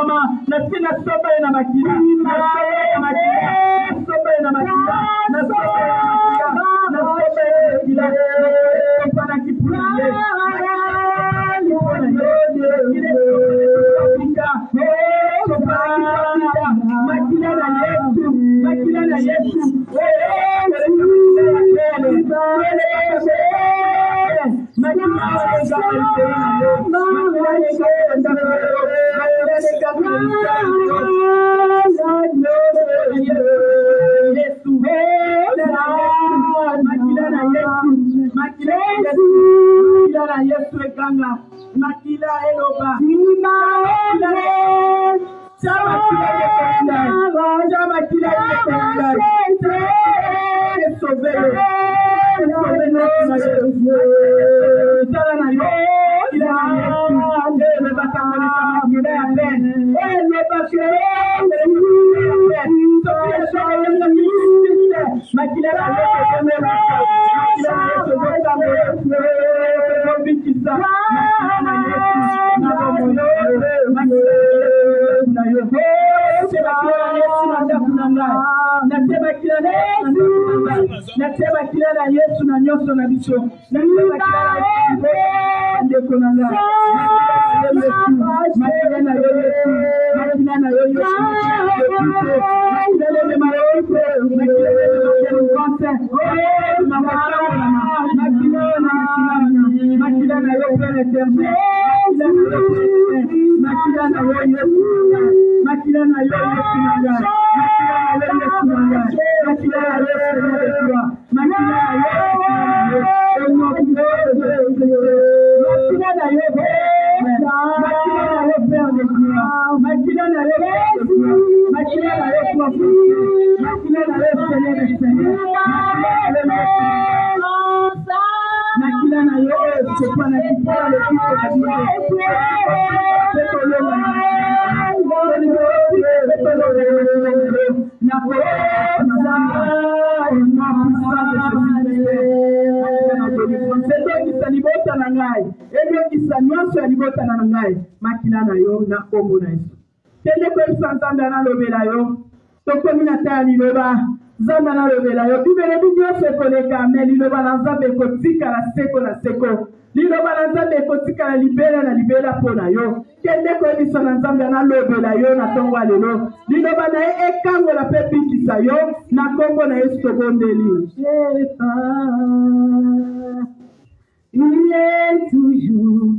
mama na tina soba na makila na soba na makila na soba na makila na kipule makila na Yesu il est toujours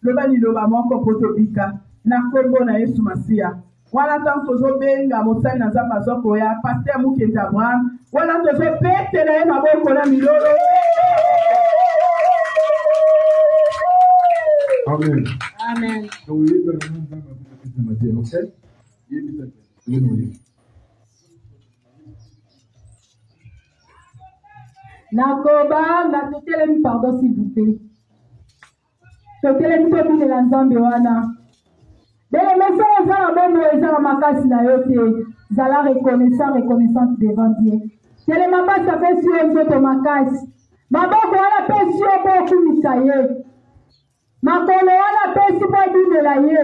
loba ni loba moko potobika na kombo na Yesu Masia. Wana tantozo benga mosali na nzamba zoko ya pasteur Mukenda Abraham. Wana tozo pete na ye maboko na milolo. Amen. Amen. So we live in a man, okay? Nakoba, na tutele mi pardon s'il vous plaît. totelemi tobinela nzambe wana bele mesa eza na bomoi eza na makasi na yo te zala reconnaissante devant Dieu telema mpasi apesi yo nzoto makasi maboko wana apesi yo mpo okumisa ye makolo wana apesi mpo obinela ye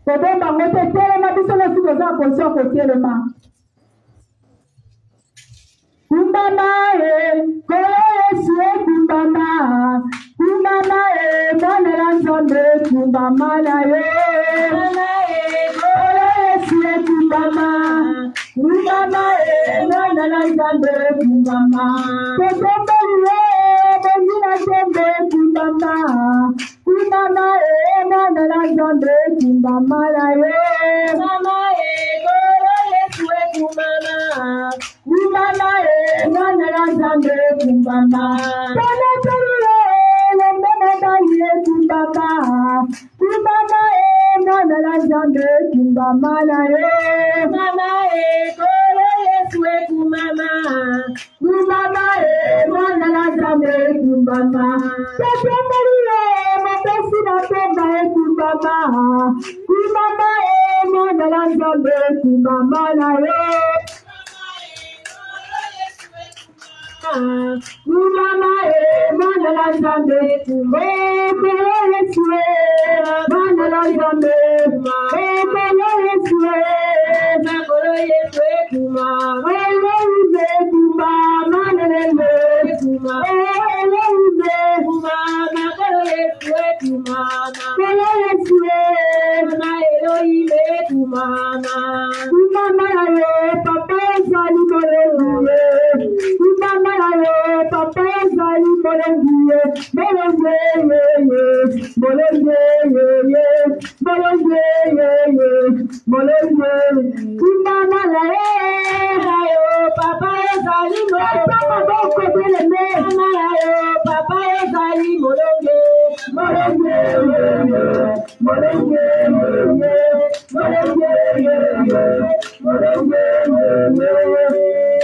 tobomba ngo te telema biso nyonso toza na position kotelema kumbama kolo Yesu kumbama kumbama mwana la nzambe kumbama na yo kolo Yesu kumbama kumbama mwana la nzambe kumbama totomba yo bongi na nzambe kumbama kumbama mwana la nzambe kumbama na yo mama kolo Yesu kumbama kumbama mwana la nzambe kumbama kumbama mwana la nzambe kumbama na yo mama kolo Yesu kumbama kumbama mwana la nzambe kumbama totombolile mapesi na tomba kumbama kumbama mwana la nzambe kumbama na yo kumbama mwana la nzambe kolo Yesu mwana la nzambe kolo Yesu kolo Yesu kumbama kumbama nelele kumbama kumbama kolo Yesu kumbama kolo Yesu na Elohim kumbama kumbama yo papa ezali molenge kumbama yo papa ezali molenge molenge molenge molenge kumbama yo papa ezali molenge maboko beleme yo papa ezali molenge molenge molenge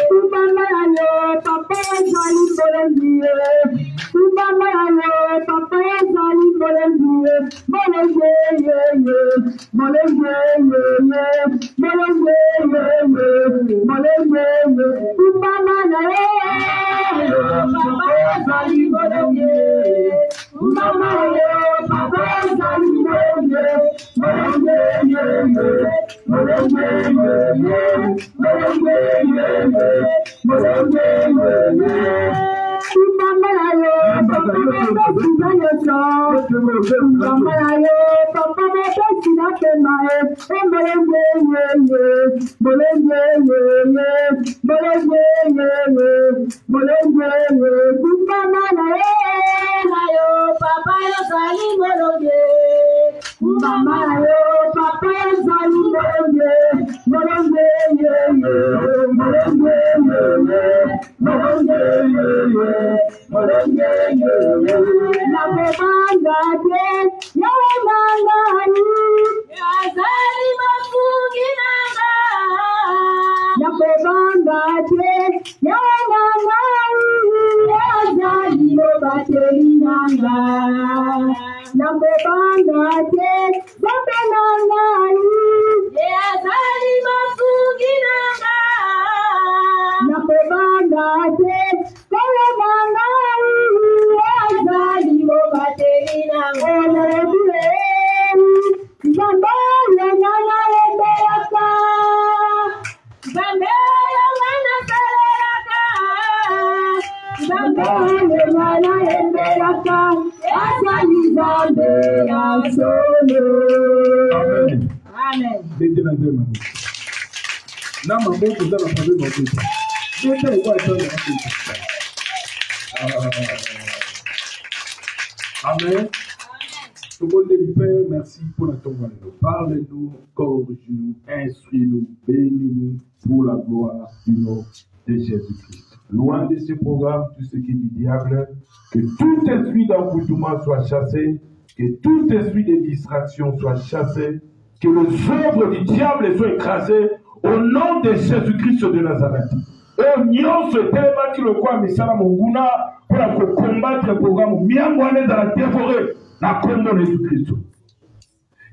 kumbama yo papa ezali molenge kumbama yo papa ezali molenge molenge molenge molenge kumbama yo papa ezali molenge kumbama yo papa ezali molenge Amen. Tout le monde dit Père, merci pour notre voix. Parle-nous, corrige-nous, instruis-nous, bénis-nous pour la gloire du nom de Jésus-Christ. Loin de ce programme, tout ce qui est du diable, que tout esprit d'envoûtement soit chassé, que tout esprit de distraction soit chassé, que les œuvres du diable soient écrasées au nom de Jésus-Christ de Nazareth. Et nous souhaitons que le roi Messala Monguna pour combattre le programme, bien moins dans la dévorer. na kombo na Jésus Christ.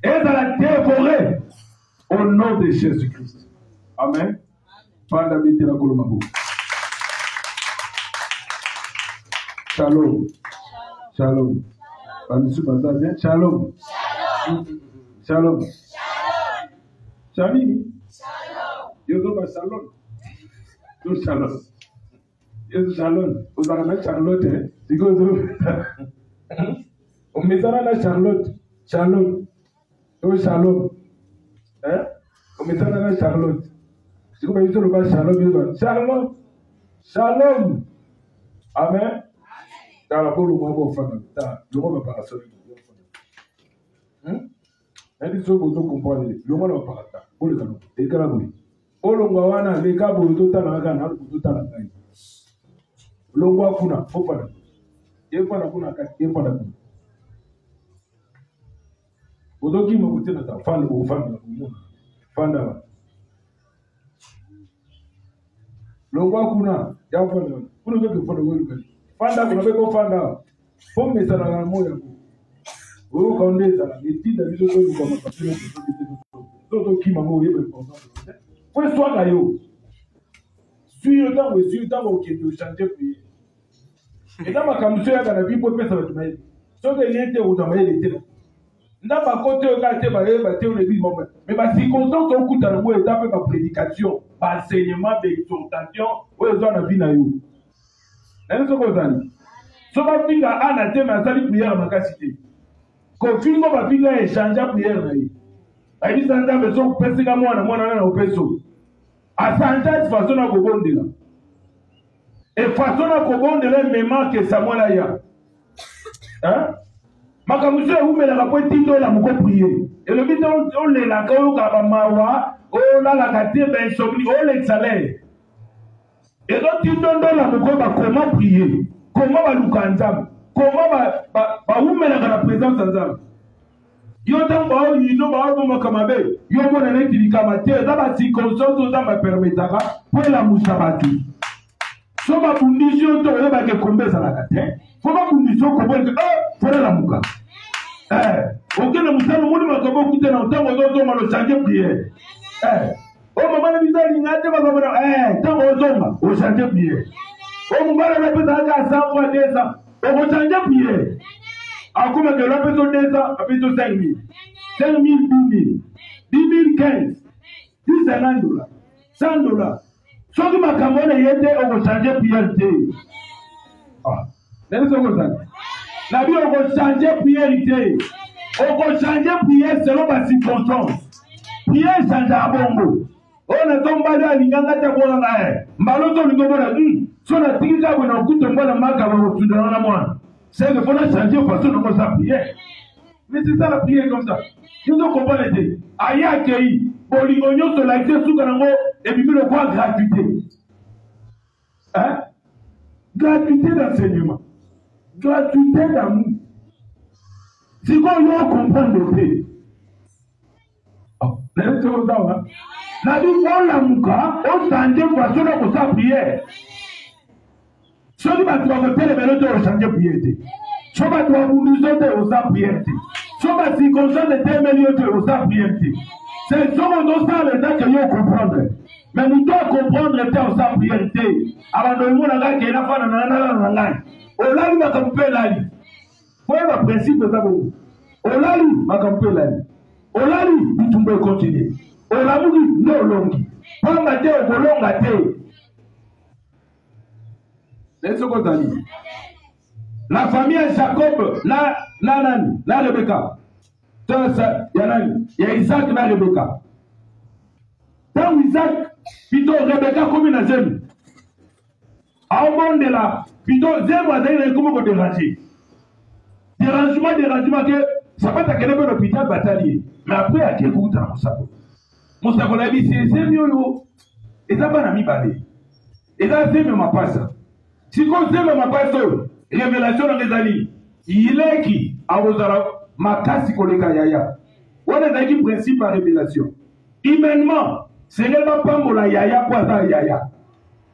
Ezala dévoré au nom de Jésus Christ. Amen. Panda bete la kolomabo. Shalom. Shalom. Shalom. Shalom. Shalom. Shalom. Yozoba shalom. Yo shalom. Yo shalom. Uzana Charlotte. Sigozo. Umezana na Charlotte. Shalom. Yo shalom. Umezana na Charlotte. Sigoba yizolo ba shalom. Shalom. Shalom. Amen. Dans la boule, on va faire le monde va pas sortir. Elle dit que vous comprenez. Le monde va pas sortir. Pour les canaux. Et que la boule. Olongwana les cas pour tout à l'heure, na tout à l'heure. Longwa kuna, faut pas. Il faut la kuna, il faut la kuna. Odoki mo kutena ta fanda ko fanda ko mo. Fanda. Longwa kuna, ya fanda. Kuna ke fanda ko ko. Fanda kuna ko fanda. Faut me ça dans moya ko. O ko ndeza la etida biso ko ko ma papiro ko. Todo ki mango yebe ko. Faut soit gaillot. Suis le temps où tu es changer prier. Et dans ma camusée, il y a la vie pour personne qui m'a dit. Sauf que l'idée où tu m'as dit. Dans ma côté, il y a mais ma circonstance, au coup de la moue, étape ma prédication, ma enseignement, d'exhortation, où ils ont la vie. N'est-ce pas? Sauf que tu as un thème à salir prière à ma capacité. Quand tu as vu là, échanger prière. Il dit ça, mais son personne moi, au peso. À Santa façon à Gobondela. Et façon à Gobondela, même que Samuel Aya. Hein? Makamushe où me la pointe tito la moko prier. Et le but on les la kao kabamawa, oh la la kate ben sobli, oh les salaires. Et donc tito la moko ba comment prier, comment ba lukanzam, comment ba où me la présence ensemble. Yo tambo yino ba mo kamabe yo mo na neti likamate za ba circonstance za ba permetaka pour la musabatu so ba condition to ba ke kombeza la kate fo ba condition ko bo pour la muka okena musalo mo ma kabo kutena utango zo malo change prier o mama na bizali ngate ba ba tango zonga o change prier o mbara na pesa ka sawa desa o change prier. Akuma que l'on peut donner ça, à plutôt 5 000. 5 000, 10 000. 10 000, 15. 10 $100. 100 $. Ce qui m'a camoué, il était, on va changer priorité. Ah, c'est ce qu'on a. La vie, on va changer priorité. On va changer prière selon ma circonstance. Prière change à bongo. On a tombé à l'inganga de Bolanga. Maloto, le goberneur, son activité, on a coupé de moi la marque à votre dans la moine. C'est que pour changer façon de commencer à prier. Mais c'est ça la prière comme ça. Nous ne comprenons pas. Aïe accueilli. Poligonio sur la idée sous Kanango et puis le voir gratuité. Hein? Gratuité d'enseignement. Gratuité d'amour. Si on comprend le fait. N'est-ce pas ça? La vie on la mouka, on s'en façon de commencer à prier. Si on va trouver les mélodes de changer prière. Si on va trouver aux prière. Si on va s'y concentrer des mélodes aux prière. C'est ce qu'on doit faire les gens qui ont comprendre. Mais nous devons comprendre les temps aux prière. Avant de nous, on a gagné la fin de la au lali ma campé lali. Pour le principe de ça, au lali ma campé lali. Au lali, nous pouvons continuer. Au lali, non longi. Pas maté au bolon maté. C'est ce qu'on a dit. La famille Jacob, la Rebecca. Il y a Isaac et Rebecca. Dans Isaac, plutôt Rebecca comme une jeune. À un moment de là, plutôt zéro à zéro, comment vous dérangez? Dérangement que ça va t'accueillir à l'hôpital bataillé. Mais après, à quel bout t'as Moussako l'a dit, c'est mieux. Et ça va n'a mis balé. Et ça, c'est même ma passe. Si on sait ma pasteur, révélation dans les alliés, il est qui a osara ma casse koleka yaya. On a dit principe à révélation. Humainement, ce n'est pas pour la yaya pour la yaya.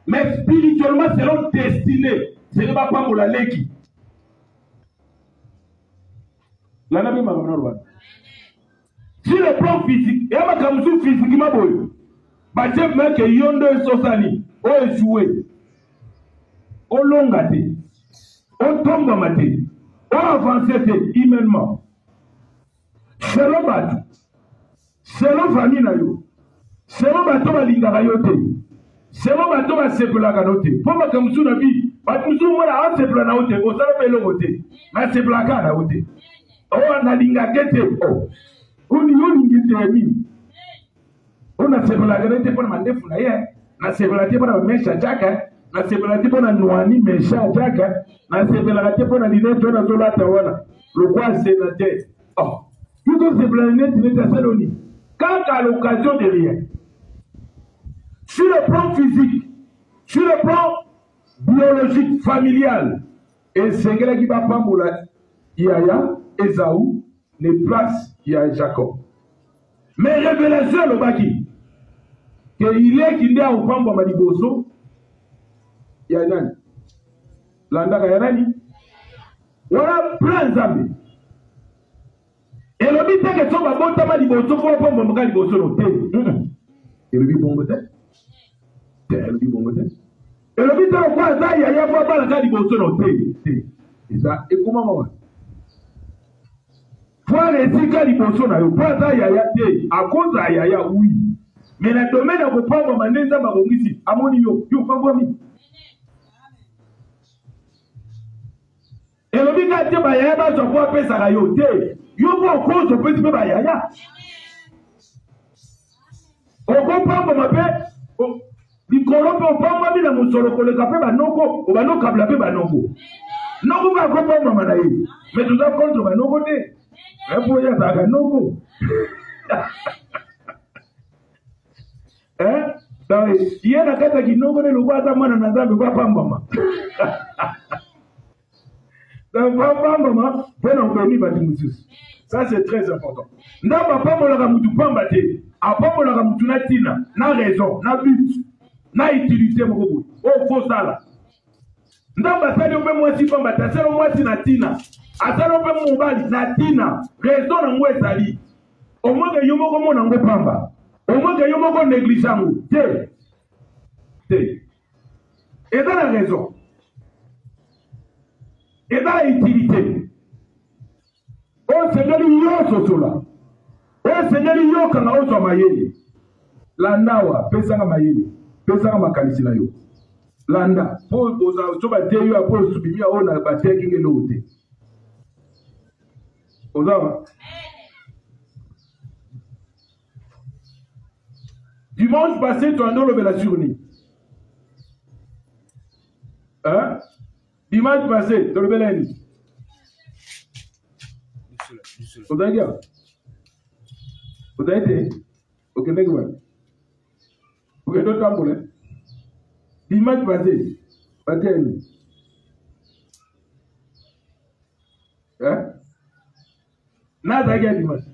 Mais spirituellement, c'est notre destinée. Ce n'est pas pour la leki. La nabi ma kamna sur le plan physique, et ma kamsu physiquement boy. Ba chef mec yondo sosani, o échoué. O longate. O tombe maté. O avancé humainement. Selon Batu. Selon famille na yo. Selon Batu balingaka yo te. Selon Batu basepelaka no te. Po makamsu na bi, bakamsu mona asepela na te, o sala pelo te. Ma sepelaka na te. O na lingaka te. O. Uni ngite mi. Ona sepelaka na te pona mandefu na ye. Na sepelaka te pona mesha chaka. Na sepelaka te pona nuani mesha chaka. Na sepelaka te pona lineto na zolata wana. Le roi sénateur. Oh. Tout ce planète n'est pas saloni. Quand à l'occasion de rien, sur le plan physique, sur le plan biologique, familial, et c'est ce qui va pas pour la Yaya, Esaü, les places, il y a Jacob. Mais révélation, le baki, qu'il est qui est au Pambo Madiboso, il y a Nani. L'Andaka Yanani. Voilà plein d'amis. Et le but est que tu vas bon tabac liboso pour pas mon gars liboso no té. Et le but bon côté. Le but bon côté. Et le but est quoi ça il y a pas la gars liboso no té. Et ça et comment maman. Pour les tika liboso na yo pas ça il y a té à cause il y a oui. Mais le domaine à ko pas maman neza ba ngisi amoni yo pas bomi. Et le but est que ba ya ba so ko pesa ga yo té. Yo ko cause au petit peu yaya. O comprend ma paix. Di kolope o pamba bi na musoro ko le kape ba noko, o ba no kabla pe ba noko. Noko ba ko pamba mana yi. Mais tu dois contre ba noko te. E po ya ta ga noko. Dawe, yeye na kata kinoko ne lugwa hata mwana na dhambi kwa pamba ma. Donc pamba pena ubeni ba dimusus. Ça c'est très important. Ndamba pamba la mutu pamba te. A pamba la mutu na tina, na raison, na but, na utilité moko. Oh faut ça là. Ndamba sali obe mwasi pamba ta sali mwasi na tina. Asali obe mobali na tina. Raison na ngwe sali. Omwe ke yomo ko mona ngwe pamba. Omwe ke yomo ko négligeango. Te. Et dans la raison. Et dans la utilité. Oh Seigneur, yo sosola. Oh Seigneur, yo kanga oso mayele. Landawa, pesanga mayele. Pesanga makalisi na yo. Landa, po oza choba te yo apo subimia ona bateki ngelote. Ozawa. Dimanche passé, tu as enlevé la journée. Hein? Dimanche passé, tu as enlevé la nuit. Vous avez dit? Vous avez été? Ok, d'accord. Vous avez d'autres problèmes? Dimanche passé, pas de nuit. Hein? Nada gagné dimanche.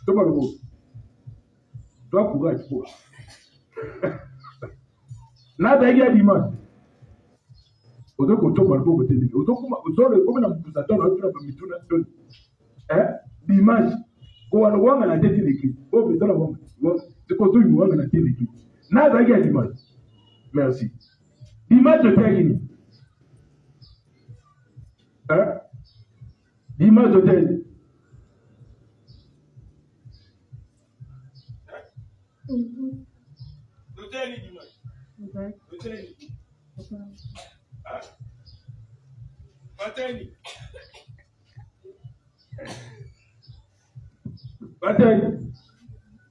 Tu vas le voir. Toi, courage pour. Nada gagné dimanche. Odo ko to barbo boteli. Odo kuma uzole ko na mpuzato na otra pamituna toni. Dimanche ko wana wanga na tete leki. O betona wanga. Ko to yu wanga na tete leki. Nada gagné dimanche. Merci. Dimanche te gini. Dimanche te. L'hôtel dimanche. L'hôtel. Batani.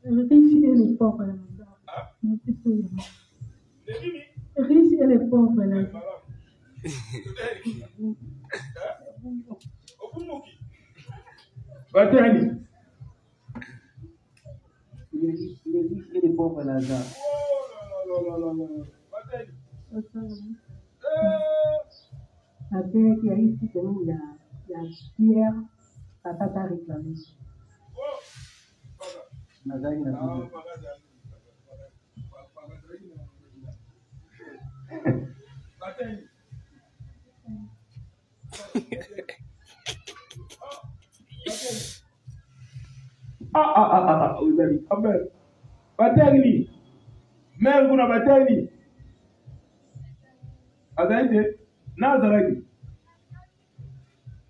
Riche et les pauvres là. Riche et les pauvres là. Batani. Les riches et les pauvres là. Oh Batani. Avec il y a ici il y a Pierre, papa t'a réclamé. Ozali. Amen. Batani. Mère, vous n'avez pas dit. Azali, Nazaraki.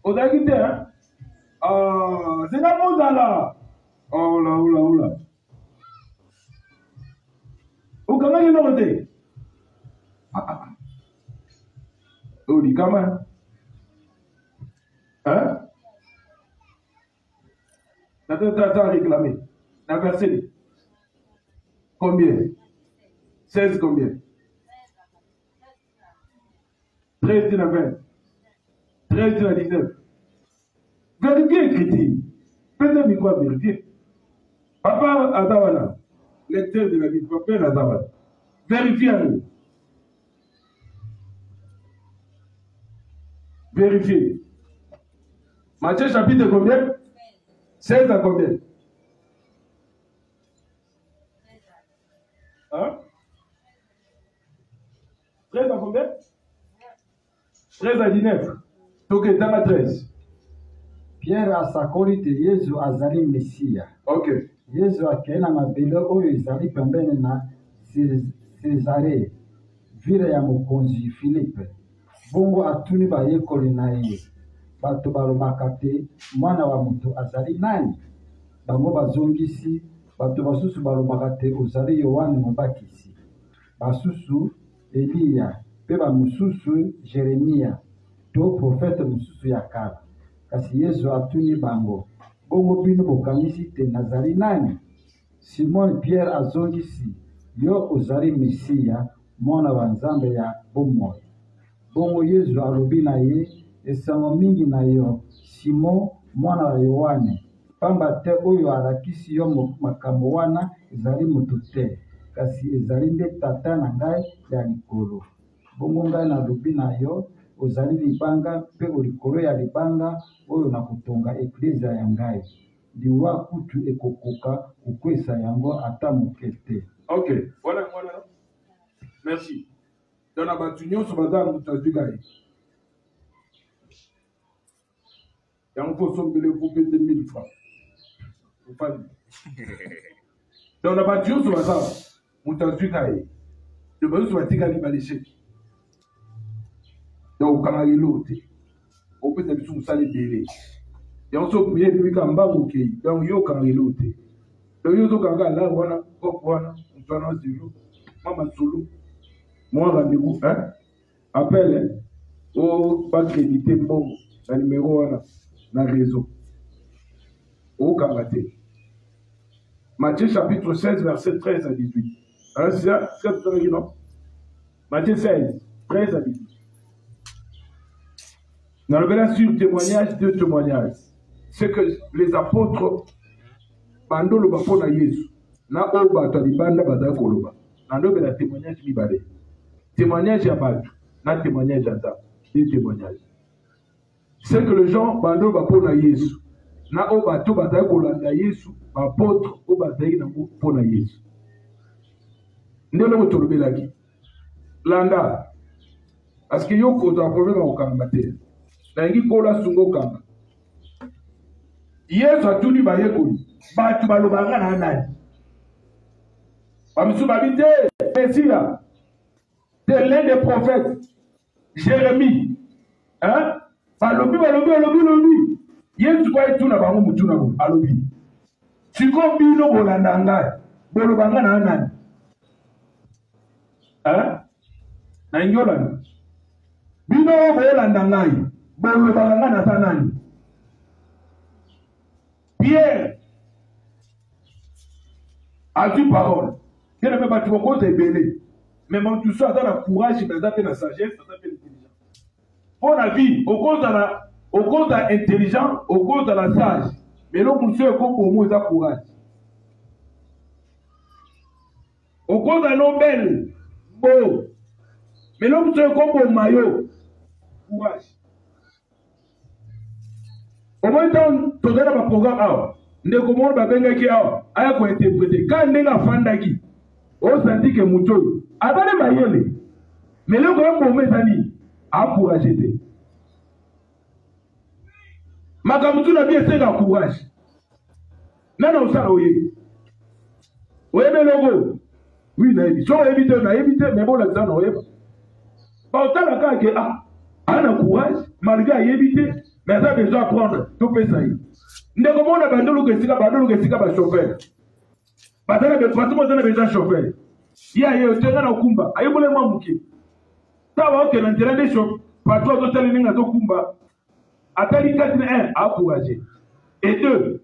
Ozali, hein? C'est la Mozala. Oh là. Où comment il est Oh, dit comment? Hein? T'as réclamé. T'as versé. Combien? 16 combien? 13 à 20. 13 à 19. Vérifiez l'écriture. Peut-être quoi vérifier. Papa Azawana, lecteur de la Bible, Papa Azawana. Vérifiez-le. Vérifiez. Matthieu chapitre combien? 16 à combien? Hein? 13 à combien? 13 à 19. Donc, dans la 13. Pierre asakoli te Yesu azali Mesia. Ok. Yesu akei na mabele oyo ezali pembeni na Cesare, ville ya mokonzi Filipe. Bongo atuni bayekoli na ye. Bato balobaka te mwana wa moto azali nani? Bango bazongisi, bato basusu balobaka te ozali Yohane Mobakisi. Basusu Eliya, pe bamususu Jeremia, to profete mususu ya kala. Kasi Yesu atuni bango. Bongo bino bokanisi te nazali nani? Simon Pierre azongisi, yo ozali Mesia, mwana wa Nzambe ya bomoi. Bongo Yesu alobi na ye, esango mingi na yo, Simon mwana wa Yohane. Pamba te oyo alakisi yo makambo wana ezali moto te, kasi ezali nde tata na ngai ya likolo. Bongo ngai nalobi na yo, ozali libanga pe likolo ya libanga oyo na kutonga eklezia ya ngai. Liwa kutu ekokoka kukwesa yango ata moke te. Ok, voilà. Merci. Dans la bâtunion, sur bazar, nous avons dit gaï. Et on peut sombrer vous payer 1000 francs. Vous pas dit. Dans la bâtunion, sur bazar, nous avons dit gaï. Le bazar, sur la tigre, il va lécher. Donc, quand il est l'autre, on peut être sous ça les délais. Et on se prie, lui, quand on va au quai, donc il y a quand il est l'autre. Donc, il y a quand là, voilà, on peut en dire, maman solo. Moi, rendez-vous, hein? Appelle, au pas crédité, bon, le numéro, dans le réseau. Au Kamaté. Matthieu chapitre 16, verset 13 à 18. Hein, c'est ça, non? Matthieu 16, 13 à 18. Dans le verset sur témoignage, deux témoignages. C'est que les apôtres, bando le bapo na Yesu, na oba talibanda bada koloba. Nando bela témoignage libéré. Témoignage à Badu, na témoignage à Zab, des témoignages. C'est que les gens, bando bapo na Yesu, na oba to bada kolanda Yesu, apôtre oba dayi na po na Yesu. Ndelo mo tolobela ki. Landa. Parce que yo ko to problème au kambate. Na ngi kola sungo kamba. Yesu atuni bayekoli. Batu balobanga na nani. Bamisu babite, Messia. C'est l'un des prophètes. Jérémie. Hein? Balobi. Yesu kwa etuna bango mutuna bo. Alobi. Siko bino bolanda ngai. Bolobanga na nani. Hein? Na ngolana. Bino bolanda ngai. Bolobanga na sanani. Pierre a dit parole. Il ne peut pas tout cause belé. Mais mon tout ça dans le courage, il a la sagesse, il a l'intelligence. Pour la vie, au cause de l'intelligence, au cause de la sage. Mais l'homme monsieur est comme pour moi, il a courage. Au cause de Nobel, beau. Mais l'homme monsieur est comme pour maillot. Courage. Au moins, tu as un programme. Ne comment on va venir qui a quoi interpréter. Quand on est la fin d'aki, on sentit que mouton. Attendez, maïele. Mais le grand moment d'ani a couragé. Ma camutu n'a bien fait la courage. Nana osala oye. Oye logo. Oui, na ebi. So éviter na éviter mais bon là na oye. Ba otala ka ke ana courage malgré éviter mais ça besoin apprendre tout peut ça. Ndeko mona bandolo ke sika ba chauffeur. Batana be patimo zana besoin chauffeur. Ya ye otenga na kumba. Ayibole mwa muke. Tawa oke na ndira de shop. Patro to tele ninga to kumba. Atali 4-1 à encourager. Et 2,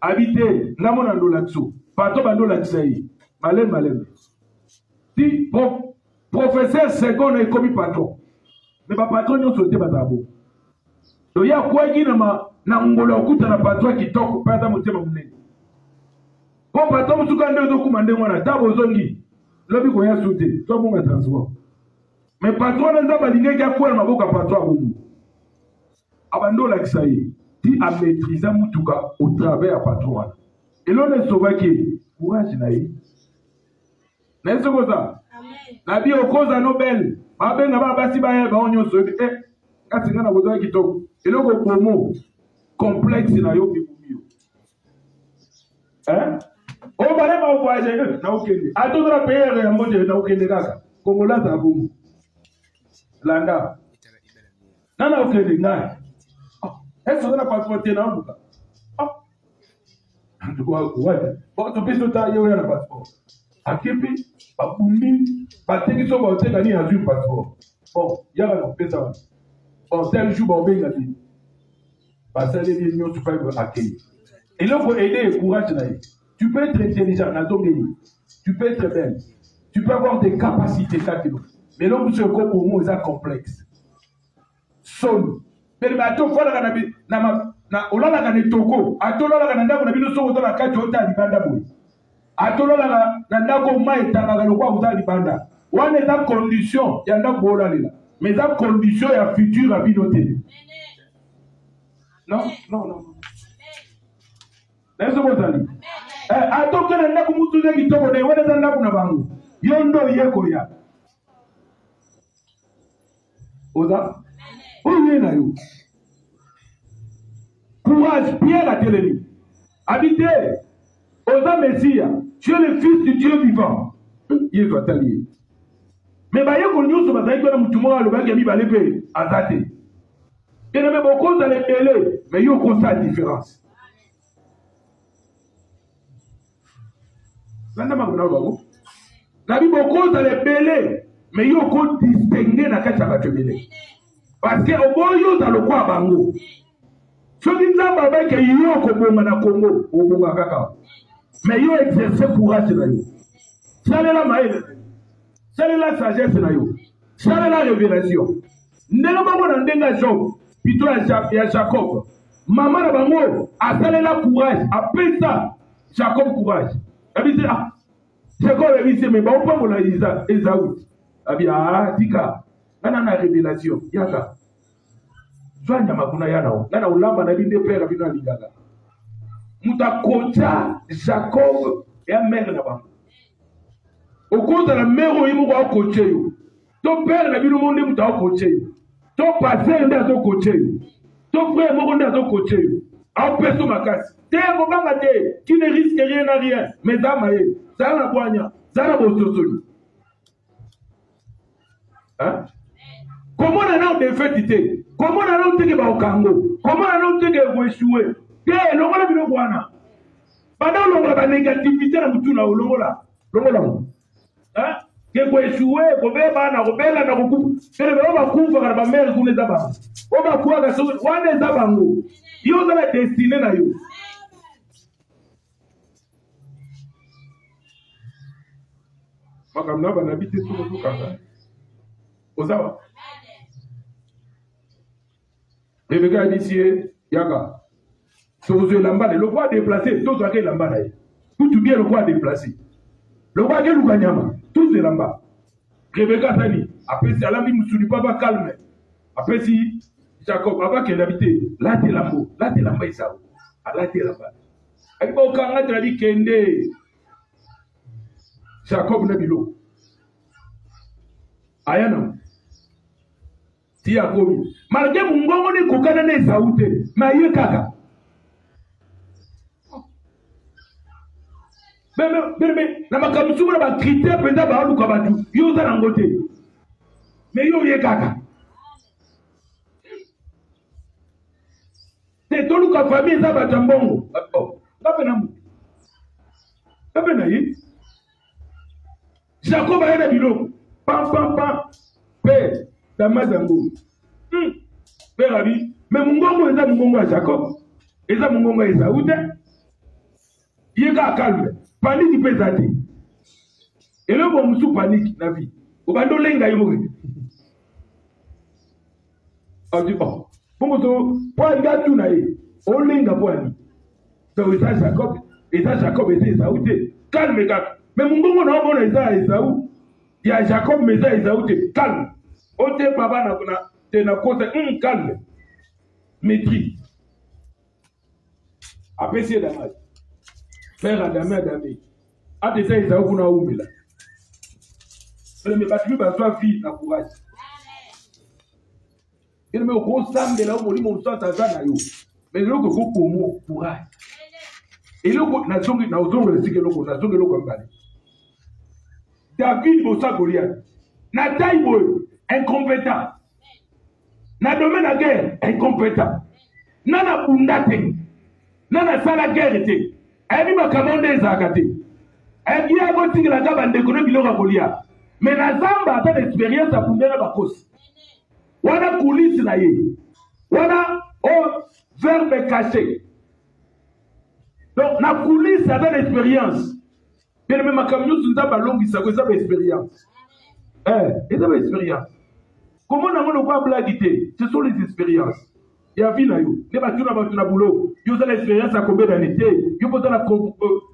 habiter, namona ndola tso. Patro bandola tsayi. Malem. Si professeur second est comme patron. Mais pas patron nous sauter batabo. Donc il y a quoi qui na ngolo okuta na patron qui toko pata motema munene. Bon patron mukande do kumande mwana tabo zongi. Lobi ko ya sauter. To bonga transport. Mais patron nza balinge ka kwa maboka patron bongo. Abandola kisayi. Ti a maîtriser mutuka au travers patron. Et l'on est sauvé qui courage naï. N'est-ce pas ça? Na bi okoza Nobel. Mabenga ba basi ba ba onyo so kasinga na bozo kitoko. Eloko pomo complexe na yo bibumio. O bale ba voyager na okende. Atodra payer ya mbonde na okende kaka. Kongola za bumu. Landa. Nana okende ngai. Est-ce que na passeport na mbuka? Ouais. Bon, tu peux te tailler na passeport. Akepi, babumi, bateki so ba oteka ni azu passeport. Bon, il y a un peu ça. Bon, tel jour ba benga ti. Parce que les gens tu peux accueillir. Et là faut aider et courage na. Tu peux être intelligent na tongeli. Tu peux être belle. Tu peux avoir des capacités ça que. Mais l'homme se ko pour moi est complexe. Son. Mais bato fona na olala kana toko. Atolola kana ndako na bino so otala kati ota libanda boy. Atolola na ndako mai tanga lokwa uza libanda. Wana eza condition ya ndako olalela. Mais eza condition ya futur ya bino te. Non. Laisse moi zali. Atoke na ndako mutu ze kitoko na wana za ndako na bango. Yondo yeko ya. Oza? Oye na yo. Courage, Pierre a télé. Habitez. Oza Messia. Tu es le fils du Dieu vivant. Il doit t'allier. Mais bah, il y a qu'on nous bazai que nous tumo le bague mi balé azate. Et ne me beaucoup dans les télé, mais il y a qu'on sa différence. Nanda magona bago. Na bi beaucoup dans les belé, mais il y a qu'on distinguer na kacha batebele. Parce que au boyo dans le quoi bango. Soki nzamba ba ke yo ko bonga na Congo, o bonga kaka. Mais yo exercer courage na yo. Salut la maïle. Salut la sagesse na yo. Salut la révélation. Ndelo bango na ndenga Job, pito ya Jacob. Maman na bango a salut la courage, appelle ça Jacob courage. Abi Jacob abi se me ba opa mola Esaü. Abi tika. Na révélation. Yaka. Zwanya makuna yana. Nana ulamba na binde père abi na lingaga. Muta kocha Jacob ya mère na bango. Au cause de la mère où il m'a coaché. Ton père n'a vu le monde où t'as coaché. Ton passé n'a pas coaché. Ton frère n'a pas coaché. En personne ma casse. T'es un moment qui ne risque rien à rien. Mais ça m'a dit. Ça n'a pas rien. Ça n'a pas de hein? Comment on a des fêtes? Comment on a des fêtes au Congo? Comment on a des fêtes échouées? T'es l'homme la ville au Guana. Pendant l'homme la négativité na mutuna au longola. Longola. Hein? Que quoi échoué, kobeba na kobela na kuku. Tele ba kufa kana ba mère kule zaba. Oba kuwa ga so wane zabango. Yo za la destinée na yo. Makamna ba na bité so ko kaka. Ozawa. Rebecca d'ici yaga. Sozo lamba le roi déplacé, tout ça que lamba là. Tout bien le roi déplacé. Le roi de Luganyama, tous les lambas. Rebecca Tani, après si Alain Moussouli Papa calme. Après si Jacob, avant qu'elle habitait, là t'es lambo, Isaou. Là t'es lamba. Elle va au Kanga de la vie Kende. Jacob Nabilo. Ayana. Tia Komi. Malgré mon bon, on est Kokana Saoute. Mais il y a Kaka. Mais na makamusuku na ba critère penda ba luka batu yo za na ngote mais yo ye kaka te tolu ka famille za ba tambongo oh ngape na yi Jacob a été biloko pam pe damazango père abi mais mungongo eza mungongo ya Jacob eza mungongo ya Esaü te yeka calme panique pesa te eloko musu panique na vie obando lenga yo adi oh bongo to po ngatu na ye o lenga po ani to eza Jacob eza Esaü te calme kaka mais mungongo na obona eza Esaü ya Jacob mais eza Esaü te calme o te baba na kuna te na kota calme maîtrise apesi damage frère Adamé a déjà Esaü kuna umela mais batu ba soit fille na courage il me ko sambe la mo limo santa sana yo mais loko ko pomo courage et loko na zongi le sike loko na zongi loko mbali David bosa Goliath na taille boy incompétent na domaine la guerre incompétent na na bundate na na sala guerre te ayemi makambo nde ezalaka te ayemi akotingela kaka bandeko no biloko ya kolia me na zamba ata na expérience abundela bakosi wana kulisi na ye wana o verbe caché donc na kulisi ata na expérience bien me makambo nyonso nzambe alongisako eza baexpérience eza baexpérience comment nango lokwa blagi te ce sont les expériences ya vie na yo ne batuna batuna boulot yo za l'expérience à combien d'années te yo pota la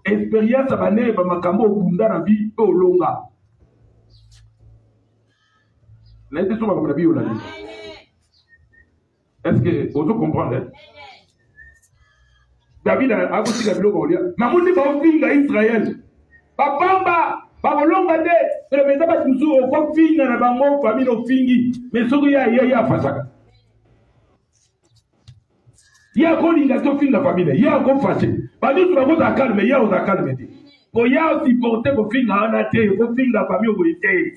expérience à bane ba makambo obunda na vie o longa na été sur ma vie o la vie est-ce que vous comprenez David a aussi la biloko olia mamundi ba ofinga Israël babamba ba longa de le meza ba tuzu o ko finga na bango famille ofingi mais soko ya fasaka ya ko linga to finga famille ya ko fashe ba du ba ko za calme ya o za calme te ko ya o supporter ko finga na te ko finga famille o te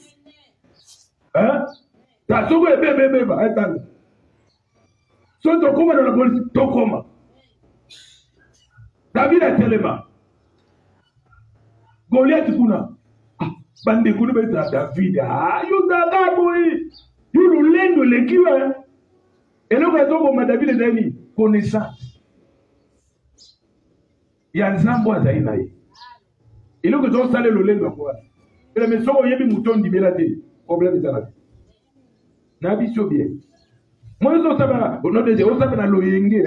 ta soko bebe ba etana so to koma na police to koma David a telema Goliath kuna bande kuna beta David yo daga boy yo lendo lekiwa eloko ezoko ma David ezali connaissance ya nzambo azali na ye eloko ezo sala lolendo kwa ele mesoko yebi mutondi mela te problème ezala na biso bien moi zo sabana ono de o sabana loyenge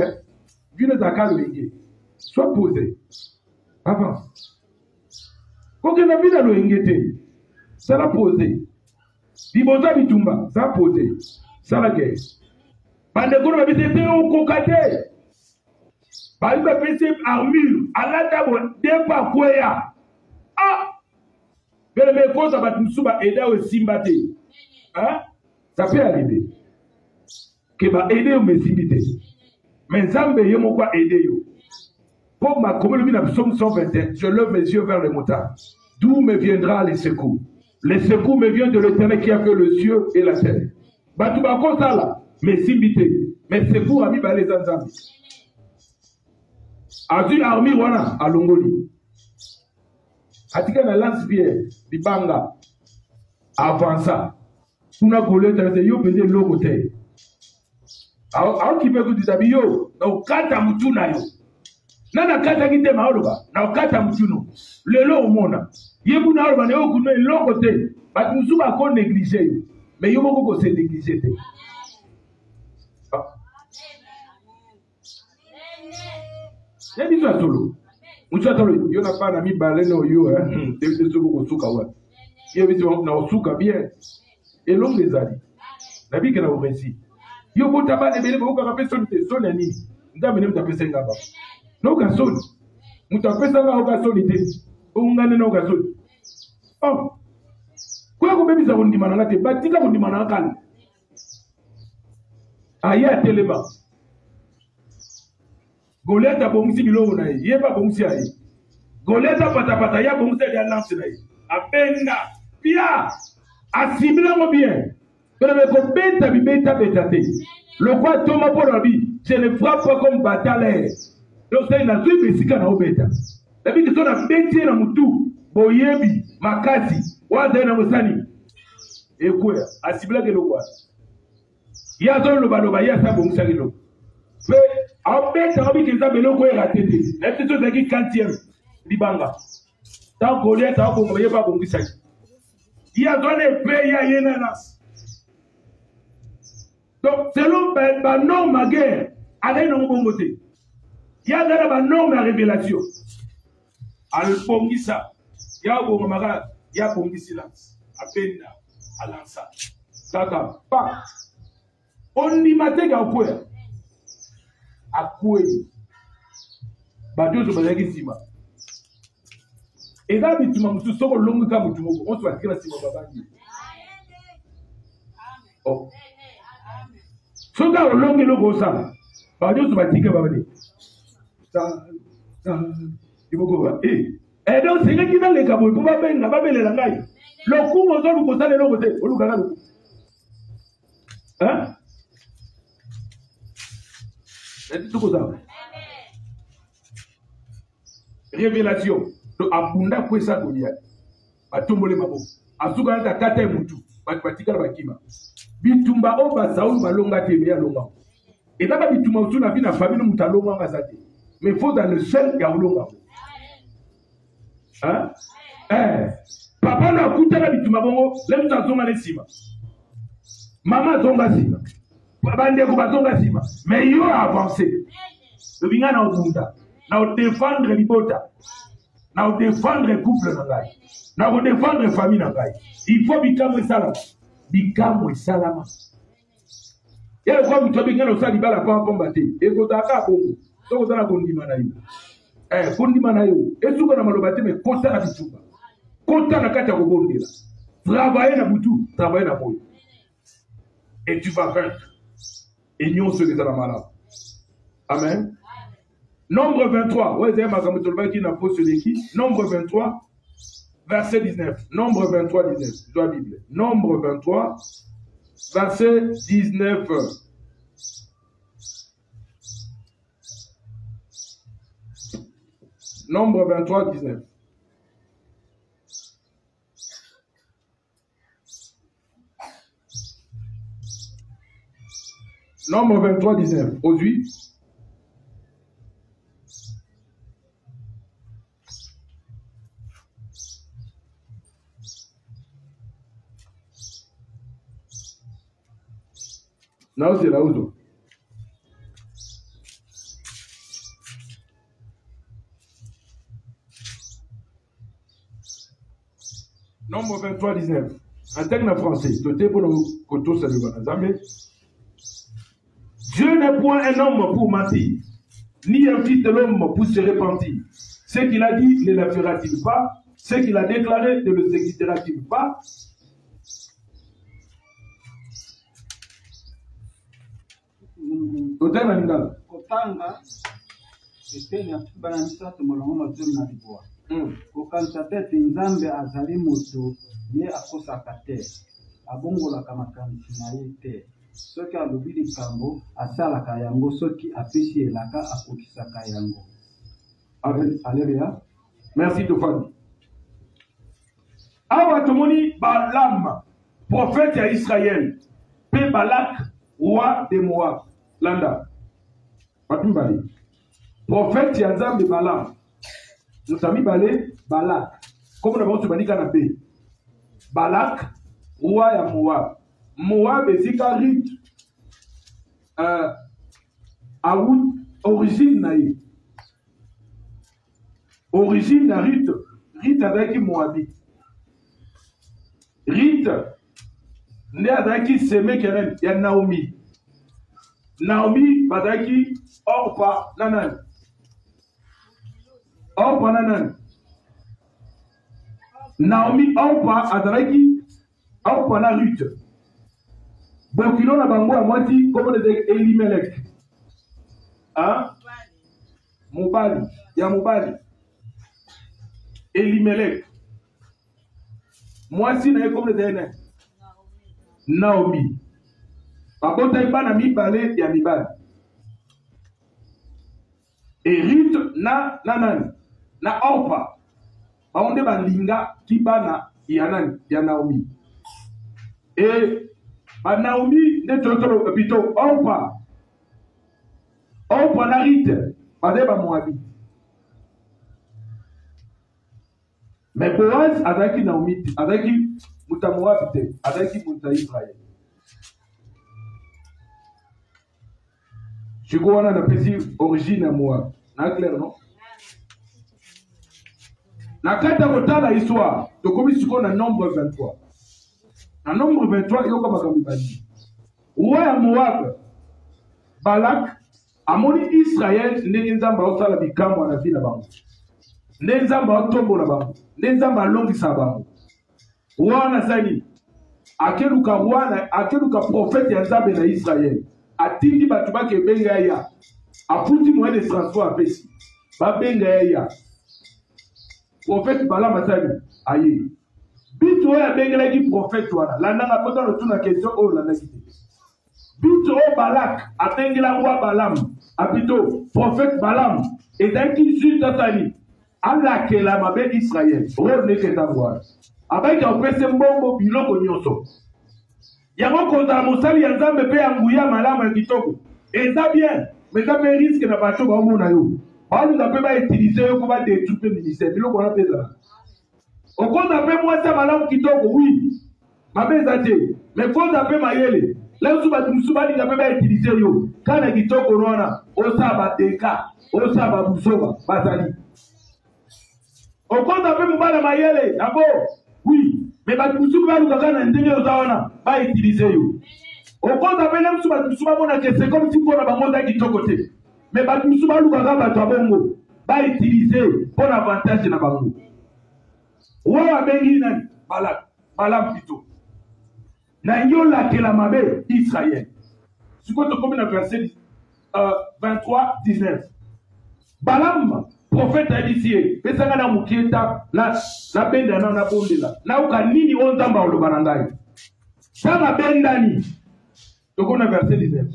vile zakalo loyenge sois posé avance quand on a vu dans l'ONGT, ça l'a posé. Biboza bitumba, ça l'a posé. Ça l'a guerre. Bandekoro va visiter au kokate. Bali va passer armure. À la table, dépa kwea. Ah! Mais le cause va tout va aider au simbate. Hein? Ça peut arriver. Que va aider au mesimbite. Mais Zambé yemo quoi aider yo. Pour ma commune, Psaume 121, je lève mes yeux vers les montagnes. D'où me viendra les secours? Les secours me viennent de l'Éternel qui a fait le ciel et la terre. Batubako sala, mes simbité, mes secours ami les anzambi. Azu armi wana à Longoli. Atika na lance-pierre, Bibanga, avança. Una goleta de yo pende logo te. Au qui peut dire yo, au kata mutuna yo. Nana kata kite maoloba na okata mtuno lelo omona yebu na oloba ne okuno eloko te ba musuba ko négliger yo mais yo moko ko se négliger te yebi zo solo mucha tolo yo na pa na mi balene oyo debi zo ko suka wa yebi zo na osuka bien elongo ezali na bika na obesi yo bota ba ne bele ko ka personne te sona ni ndamene mtapesa ngaba no gasoli mutapesa nga gasoli te ungane no gasoli oh kwa kubebisa kundimana ngate batika kundimana ngakala aya telema Goliath abomisi biloko na ye yeba bomisi aye Goliath patapata ya bongo ya lance na ye. Abenga pia assimila mo bien. Pero me competa bibeta betate. Le quoi toma pour la vie, je ne frappe pas comme bataille. Donc c'est une zui besika na obeta. La vie que son a bêté na mutu, boyebi, makasi, waza na musani. Et quoi, assimila que le quoi. Il y a dans le baloba, il y a ça bongo sagilo. Mais en fait, ça va bien que ça belo quoi raté. La petite chose qui quantième, libanga. Tant Goliath a bongo, il y a pas bongo sagi. Il y a dans les pays, il y a yenana. Donc, selon la norme à guerre, allez dans bon côté. Il y a la norme à révélation. Al Pongisa, il y a bon mara, il y a Pongisilance, à peine, à l'ansa. Tata, pas. On y m'a dit à quoi? À quoi? Badio, je me l'ai dit, et là, tu m'as dit, tu long comme tu m'as dit, on se va dire, si mon papa dit. Oh. Soka olongi loko sana. Ba nyoso batika ba bale. Iboko ba. Donc c'est qui dans les kaboy pour ba benga ba belela ngai. Lokungo zo luko sale loko te. Oluka na loko. Hein? C'est tout ça. Révélation. Donc abunda kwesa Goliath. Batombole maboko. Asuka na kata mutu. Batika ba kima. Bitumba oba Saul balonga te bien longa. Et là bitumba utu na vie na famille mutalonga ngazate. Mais faut dans le seul ya longa. Hein? Papa na kuta na bitumba bongo, leo tazonga le sima. Maman zonga sima. Bande ko bazonga sima. Mais yo avancé. Le binga na obunda. Na défendre libota. Na défendre couple na ngai. Na défendre famille na ngai. Il faut bikamo salama. Bikamo salama. Et le quoi vous bien au sali bala pas combattre. Et ko taka bongo. To ko na kondima na yo. Kondima na yo. Et suko na malobate mais kota na bitumba. Kota na kata ko bondela. Travailler na butu, travailler na moyo. Et tu vas vaincre. Et nous se les malade. Amen. Nombre 23. Ouais, c'est ma qui n'a pas sur l'équipe. Nombre 23. Verset 19. Nombre 23, 19. Je dois la Bible. Nombre 23, verset 19. Nombre 23, 19. Nombre 23, 19. Aujourd'hui. Non, c'est là où. Nombre 23, 19. En termes français, Dieu n'est point un homme pour mentir, ni un fils de l'homme pour se repentir. Ce qu'il a dit, ne le fera-t-il pas? Ce qu'il a déclaré, ne le exécutera-t-il pas? Kotanga eteni atubana misato molongo mazuri na liboa. Kokanisa tete nzambe azali moto ye akosaka te, abongolaka makanisi na ye te. Soki alobi likambo asalaka yango, soki apesi elaka akokisaka yango. Alléluia. Merci de famille. Awa tomoni Balaam, prophète à Israël, pe Balak, roi de Moab. Landa. Batumbali. Prophète ya Nzambe Balaam. Nous avons balé Balak. Comme nous avons dit canapé. Balak, roi ya Moab. Moab est Zikarit. Aoud, origine naïe. Origine na Rite. Rite avec Moabite. Rite, né avec Semé Keren, ya Naomi. Naomi, Badaki, Orpa, Nanan. Orpa, Nanan. Naomi, Orpa, Adraki, Orpa, na Rute. Bokilo na bango à moitié, comme on dit Elimelech. Hein? Mobali, ya Mobali. Elimelech. Moi, si je comme les Naomi. Babota ibana mibale ya mibale. Et Ruth na Orpa. Baonde balinga kibana ya Naomi. Et Naomi ne totoro plutôt Orpa na Ruth bade ba Moabi. Mais Boaz avec Naomi avec muta Moab te avec muta Israël. Je crois qu'on a pris origine à moi. C'est clair, non? La carte de la histoire, donc comme si on a nombre 23. Le nombre 23, il y a comme un bandi. Roi Moab, Balak, Amoni Israël, Nenzamba Otala Bikamo à la ville là-bas. Nenzamba Otombo là-bas. Nenzamba Longi Sabamu. Roi Nazani, Akeluka prophète Yanzabe na Israël. Atindi batuba ke benga ya aputi moyen de transport apesi ba benga ya prophète Bala Masani aye bito ya benga ki prophète wana landa na poto no tuna question o landa ki bito o Balak atengela roi Balam apito prophète Balam et d'un qui juste tatani alla ke la mabe Israël ro ne ke tangwa abaki opese mbongo biloko nyonso. Yango konza mosali ya Nzambe pe anguya malamu ya kitoko. Eza bien, mais ça me risque na bato ba omona yo. Ba nous appelle ba utiliser yo ko ba détruire le ministère. Biloko na pesa. O konza pe mwasa malamu kitoko, oui. Mabeza te, mais konza pe mayele. Là suba musuba ni pe ba utiliser yo. Kana kitoko rona, o saba deka, o saba busoba, bazali. O konza pe mubala mayele, abo, oui. Mais ba musuba ba lukaka na ndenge ozaona ba utiliser yo. Au compte appelé musuba musuba mona que c'est comme si pour la bango qui tokote. Mais ba musuba lukaka ba tabongo ba utiliser pour l'avantage na bango. Wa bengi na Balam plutôt. Na yola que la mabe Israël. Ce qu'on te comme dans verset 23 19. Balam prophète a dit pesanga na muketa na benda na bondela na uka nini onzamba olobanangai sama bendani tokona verset 19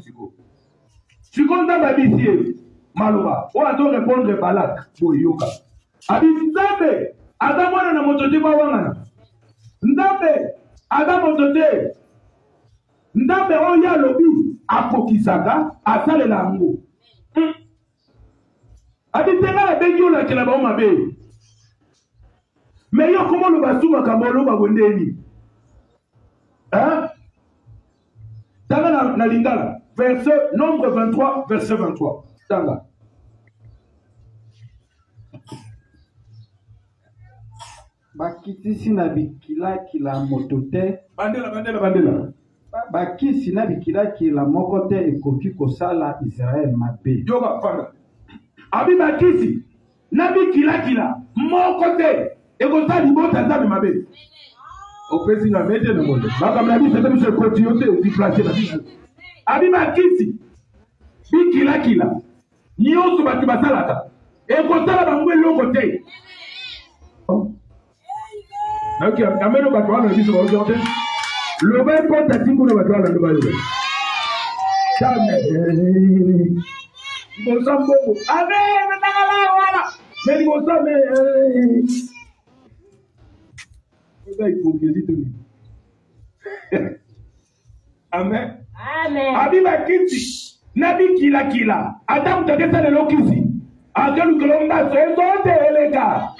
siko nzamba bisie maloba o ato répondre Balak boyoka abi nzambe adamona na motote ba wangana nzambe adamotote nzambe o ya lobi akokisaka asalela ngo Abitenga la bengi la kila ba mabe. Mais yo comment le basuma kamolo ba wendeni. Hein? Tanga na lingala, verset nombre 23, verset 23. Tanga. Bakitisi na bikila kila motote. Bandela. Bakisi na bikila kila mokote ekoki kosala Israël mabe. Yoga fanga. Abiba kisi nabi kila mokote ekota libota Nzambe mabe opesi na mede na moto bakamla bi sete biso kotiyote di placer na biso abiba kisi bi kila nyonso batu basalaka ekota bango eloko Ok, ameno batu wana biso ba aujourd'hui le même compte à tingo na batu wana ndo ba yo jamais Mozambo. Amen. Mais Mozambo. Amen. Abiba kiti. Nabi kila. Adam tokesa le lokisi. Agelu kolomba sozote elega.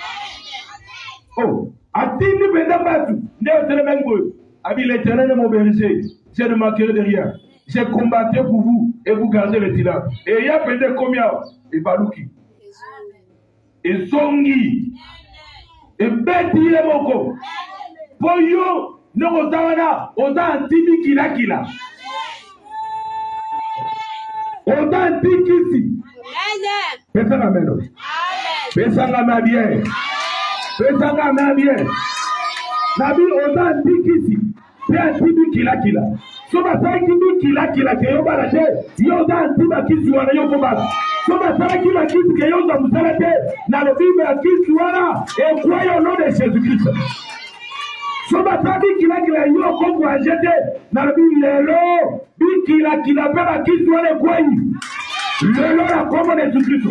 Oh, atini benda batu. Ndeo tele mengo. Abi l'Éternel est mon berger. Je ne manquerai de rien. J'ai combattu pour vous et vous gardez le silence. Et il y a peut-être combien? Et Balouki. Et Zongi. Et Beti Moko. Pour you, nous avons un tibi kila. On a un tikisi. Pesanga meno. Pesanga ma bien. Nabi on a un tikisi. C'est un tibi kila. Soba saraki bi kila ke yo baraje yo da antiba kisi wana yo ko ba soba saraki ba kisi ke yo da musala Mosalate, dans le Bible à Christ, voilà, et croyez au nom de Jésus-Christ. Sobatadi kila kila yo ko kwa jete na bi lelo bi kila pera Kristo wale kwani lelo la komo de Kristo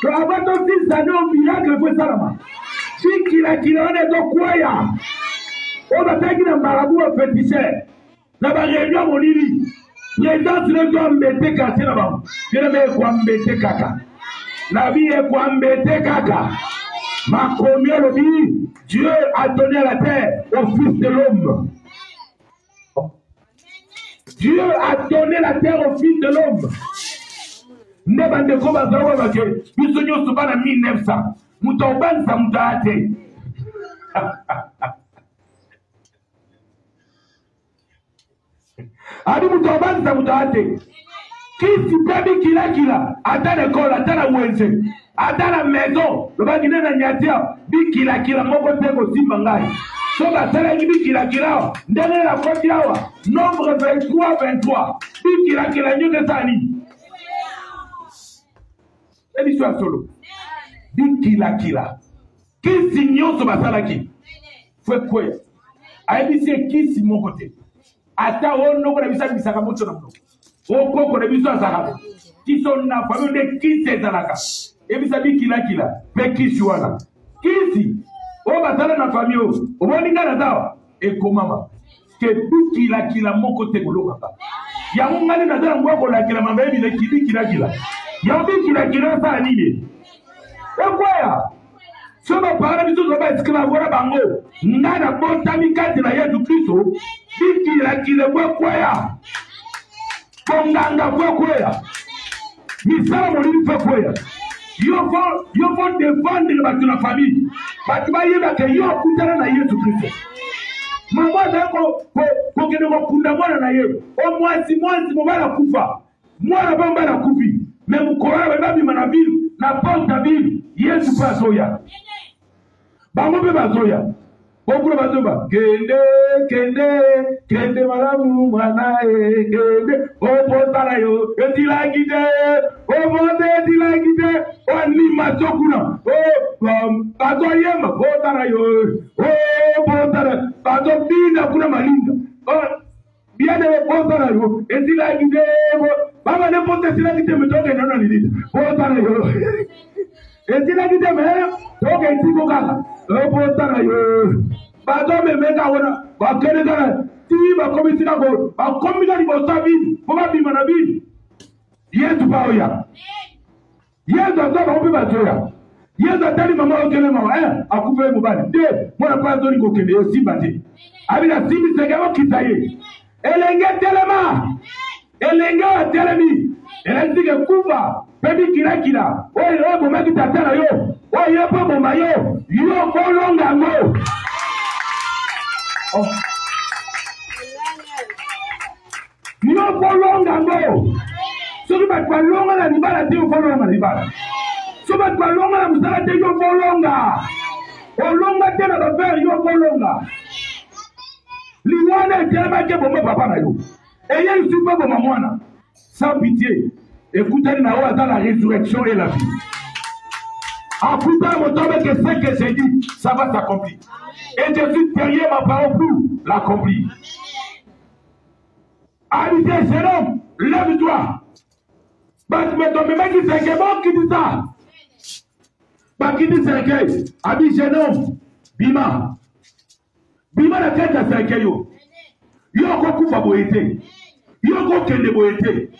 to abato tisa no miracle kwa salama bi kila wane to kwaya o ba tagi na marabu wa fetishe na ba réunion monili les gens ne doivent mbete kaka na ba kile me kwa mbete kaka na bi e kwa mbete kaka ma combien le dit Dieu a donné la terre au Fils de l'homme. Dieu a donné la terre au Fils de l'homme. Ne bande ko bazawa bake biso nyoso bana 1900 mutobanza mudate. Adi mutobanza mudate. Kisi baby kila ata l'école ata la wenze ata la maison le bagine na nyatia bi kila moko teko simba ngai so ba sala bi kila ndene la koti awa nombre 23 bi kila nyote sani ebi so solo bi kila kisi nyoso basala ki fwe kwe aibi se kisi moko te ata ono ko na bisaka moto na mno okoko na biso azalaka kiso na famille de kisi ezalaka ebisa bi kila pe kisi wana kisi o bazala na famille o omoni ngana dawa ekomama ke bi kila moko te kolokaka ya ngani na dala ngoko la kila mambe bi le kila ya bi kila sa nini ekwaya soba para biso zoba esclave wana bango ngana botami kati na Yesu Kristo bi kila kwaya Konganga kwekwea misala molini kwekwea yo fo défendre batu na famille batu bayeba ke yo kutana na Yesu Kristo mama dako ko kene ko kunda mwana na ye o mwasi mobala kufa mwana bamba na kufi me mukora babi manabii na ponta bibi Yesu pasoya bango be basoya Okura bazoba kende malamu mwana kende opotara yo etilagide opote etilagide oni matokuna bazo yema potara yo potara bazo bina kuna malinga biane potara yo etilagide baba ne pote etilagide metoke nana nilita potara yo etilagide me toke itiko kaka potara yo bato me meka wana bakene kana ti ba komitina ko ba komina ni bosabi ko ba bi manabi yetu pa oya yetu ndo ba obi batoya yetu atali mama okene mama akufe mo bali de mona pa zoni ko kende yo simbate abi na simbi segamo kitaye elenge telemi elenge kufa pebi kila oye mo meki tatana yo oye po mo mayo yo ko longa ngo Yo folonga ngo. So que bat folonga la libala te folonga libala. So bat folonga la musala te yo folonga. Folonga te na bafer yo folonga. Liwana te ba ke bomba papa na yo. Et il suit pas bomba mwana. Sans pitié. Écoutez na wa dans la résurrection et la vie. En plus tard mon tombe que c'est que j'ai dit, ça va s'accomplir. Et Jésus derrière ma parole pour l'accomplir. Allez, jeune homme, lève-toi. Mais ton même qui c'est que bon qui dit ça. Pas qui dit c'est que, abi jeune homme, bima la tête à c'est que yo. Yo ko kufa boyete. Yo ko kende boyete.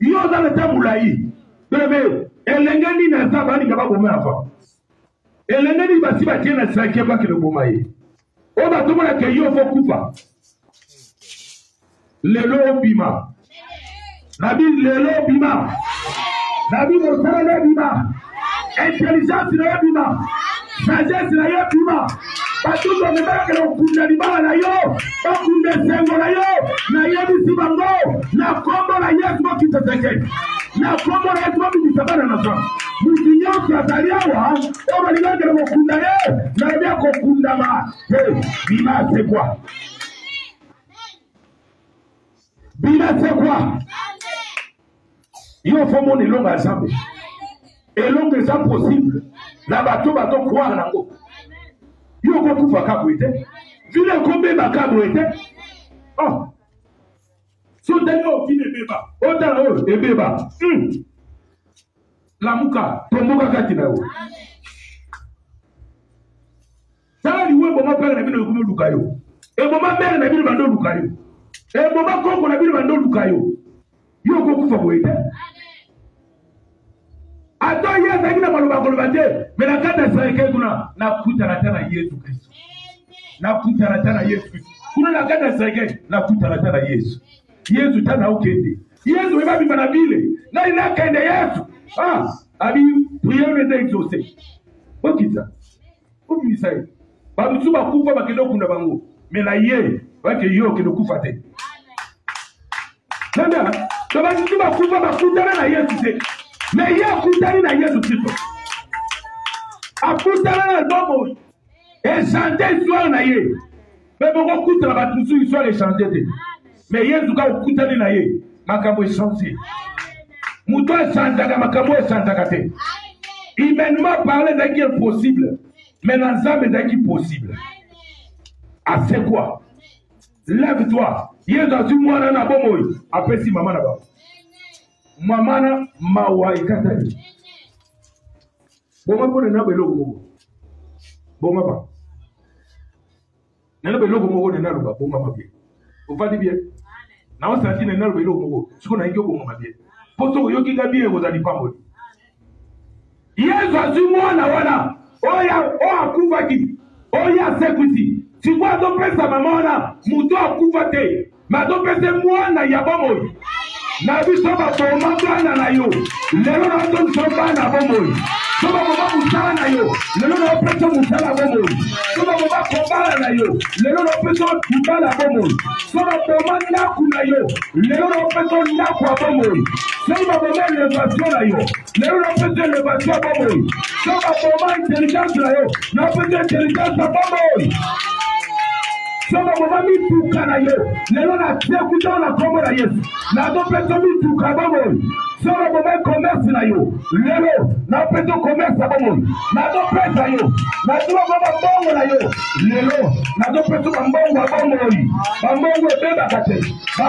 Yo dans le temps moulaï. Bébé, elengeni na zabani kaba bomba afa. Elengeni basi ba tiena c'est que ba ke le bomaye. O ba to mona ke yo fo kufa. Lelo bima. Nabi lelo bima. Nabi mosala bima. Intelligence na bima. Sagesse na bima. Batuko mebaka ke okunda libala na yo. Okunda sengo na yo. Na yebi sibango. Na kombo na Yesu mo kiteteke. Na kombo na Yesu mo bisabana na so. Mutinyo kwa taliawa. O baliga ke okunda ye. Na bia ko kunda ma. Bima c'est quoi? Bima c'est quoi? Il faut mon longue ensemble. Et donc, c'est possible. La bateau croire nango. Yo ko kufa kabwete. Vile kombe bakabwete. Oh. So dano kine beba. Oda o ebeba. La muka tomboka katina yo. Sala ni we boma pere na bino kumu lukayo. E boma pere na bino bando lukayo. E boma kongo na bino bando lukayo. Yo ko kufa bwete. Ato ya zakina maluba kolobate. Mena kata saike kuna na kutana tena Yesu Kristo. Na kutana tena Yesu Kristo. Kuna na kata saike na kutana tena Yesu. Yesu tana ukende. Yesu eba bibana bile. Na ina kende Yesu. Abi prière est exaucée. Okita. Omisai. Ba msuba kufa bakendo kuna bango. Mena ye wake yo kendo kufa te. Nanda, to ba msuba kufa bakutana na Yesu te. Mais il y a Koutani na Yesu Christo. A Koutana na Bobo. Et chanter l'histoire na Ye. Mais bon, Koutana va tout l'histoire et chanter. Mais Yesu ka Koutani na Ye. Makamo est changé. Mouto est chantaka, Makamo est chantakate. Il m'a parlé d'un qui est possible. Mais dans l'âme d'un qui est possible. Ah, c'est quoi? Lève-toi. Yesu a dit moi na Bobo. Après si maman là-bas. Mamana mawa ikatani. Boma pone na belogo mogo. Boma ba. Nana belogo mogo ne naluba boma mabie. Ofadi bien. Na osati ne naluba belogo mogo. Siko na ngio boma mabie. Poto yoki gabie ozali pambo. Yesu azumwana wana. Oya akufaki. Oya sekuti. Tikwa do pesa mamona muto akufate. Ma do pesa mwana ya bomo. Na biso ba boma bana na yo lelo na ndo soba na bomoyi soba boma musala na yo lelo na peto musala bomoyi soba boma kombala na yo lelo na peto kubala bomoyi soba boma ndaku na yo lelo na peto ndaku bomoyi soba boma elevation na yo lelo na peto elevation bomoyi soba boma intelligence na yo na peto intelligence bomoyi soba boma mituka na yo lelo na tekuta na kombo na Yesu na do peto mituka bomoyi soba boma commerce na yo lelo na peto commerce bomoyi na do pesa yo na do boma bongo na yo lelo na do peto mbongo bomoyi mbongo beba kate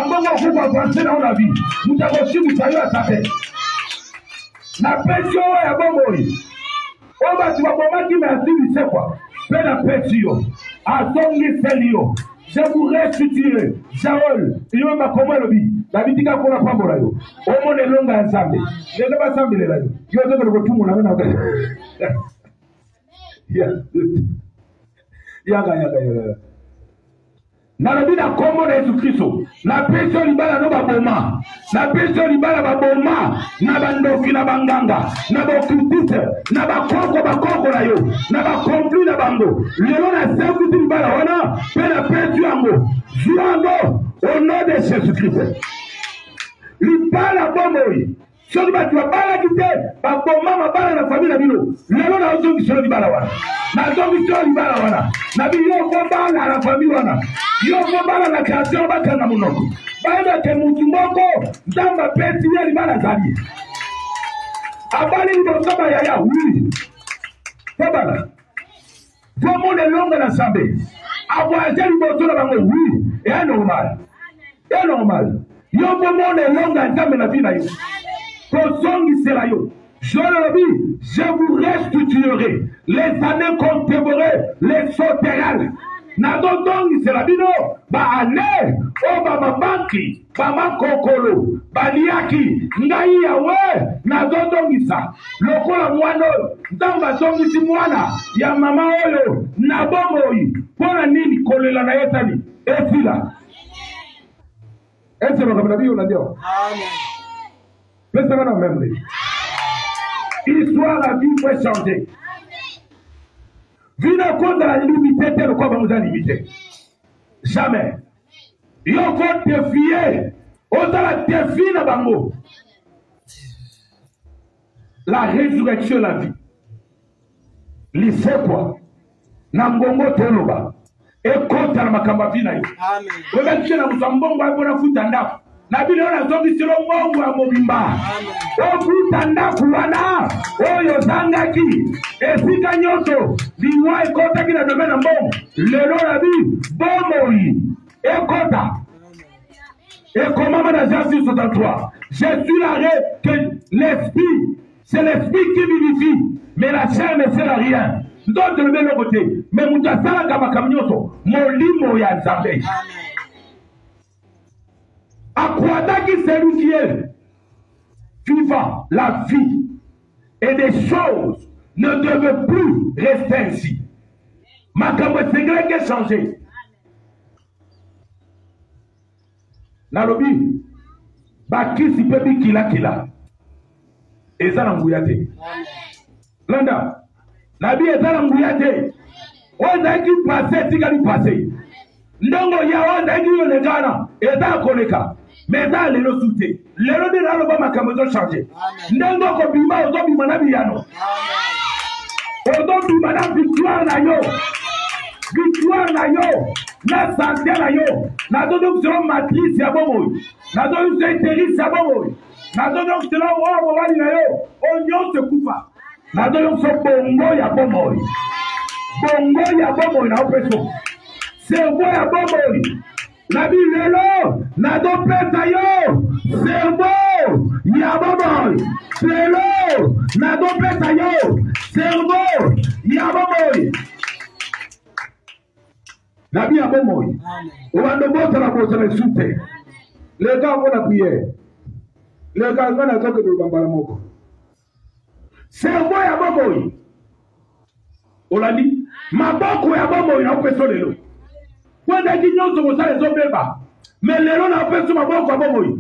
mbongo kuba kwanza na una vie mutakoshi tayo asape na peto ya bomoyi oba ti boma ki na asili sekwa pena peto yo Azongi Felio, je vous restitue, Jaol, il m'a comment le dit, la vitika qu'on a pas pour yo. Au monde est long à ensemble. Je ne vais pas s'embêter là. Je vais te le tout mon ami. Yaga. Na bida komo na Yesu Kristo. Na peso libala no baboma. Na peso libala baboma. Na bandoki na banganga. Na bakutite. Na bakoko na yo. Na bakompli na bango. Lelo na sekuti libala wana. Pena peso yango. Juango. Au nom de Jésus Christ. Libala bomoi. Soki batu babala kite. Baboma mabala na famille na bino. Lelo na ozongi solo libala wana. Na zongi solo libala wana. Na biyo bala na famille wana. Yo bala na création bakanga munoko. Baada ke mutu moko ndamba peti ya libala zali. Abali ndo saba ya oui. Tabala. Tout le monde est long dans l'assemblée. Avoisin ndo na bango oui. Et normal. Et normal. Yo tout le monde est long dans l'assemblée na vie na yo. Kozongi sera yo. Je le dis, je vous restituerai les années contemporaines, les sauterelles. Nadodongi sera bino, ba ane, o ba mabanki, ba makokolo, ba liaki, ngai yawe, nadodongi sa. Lokola mwano, ndamba zongi si mwana, ya mama oyo, nabomoi, pona nini kolela na yetani, efila. Ese lo kabila biyo na dio. Amen. Pesa wana membre. Histoire la vie peut changer. Vu le compte de la limité, tel quoi vous a limité. Jamais. Il faut défier. Au-delà défier le bango. La résurrection, la vie. L'issue quoi. Nangongo toloba. Et contre la makamba vina yo. Amen. Wewe kina msambongo hapo na futa ndafu. na bino nazongiselo mbongo ya mobimba okuta ndako wana oyo ozangaki esika nyonso liwa ekotaki na domaine na mbongo lelo na bi bomoi ekota ekomama na Jean 6:63 je suis l'arrêt que l'esprit c'est l'esprit qui vivifie mais la chair ne sert à rien ndoto le même côté mais mutu asalaka makambo nyonso molimo ya Nzambe akwataki celui qui est vivant la vie et des choses ne devaient plus rester ainsi. Makambo secret qui a changé. Nalobi bakisi pebi kila eza na nguya te. Landa nabi eza na nguya te. Ozaki passé tikali passé. Ndongo ya ozaki yonekana eza koleka. Mais dans les lots soutés, les lots de la loi m'a changé. Ndongo ko bima ozo bima na biyano. Ozo bima na victoire na yo. Victoire na yo. Na santé na yo. Na dodo sera matrice ya bomo. Na dodo sera terrice ya bomo. Na dodo sera o wali na yo. Onyo se kufa. Na dodo sera bongo ya bomo. Bongo ya bomo na opeso. Cerveau ya bomo. La Bible na do pesa yo cerveau ya boboy lelo na do pesa yo cerveau ya boboy na bi ya boboy wando bota la bota na sute le gars vont la prière le gars vont la toque de bambala moko cerveau ya boboy olandi maboko ya boboy na pesa lelo kwenda kinyonzo mosale zobeba melelo na peso maboko ya bomoi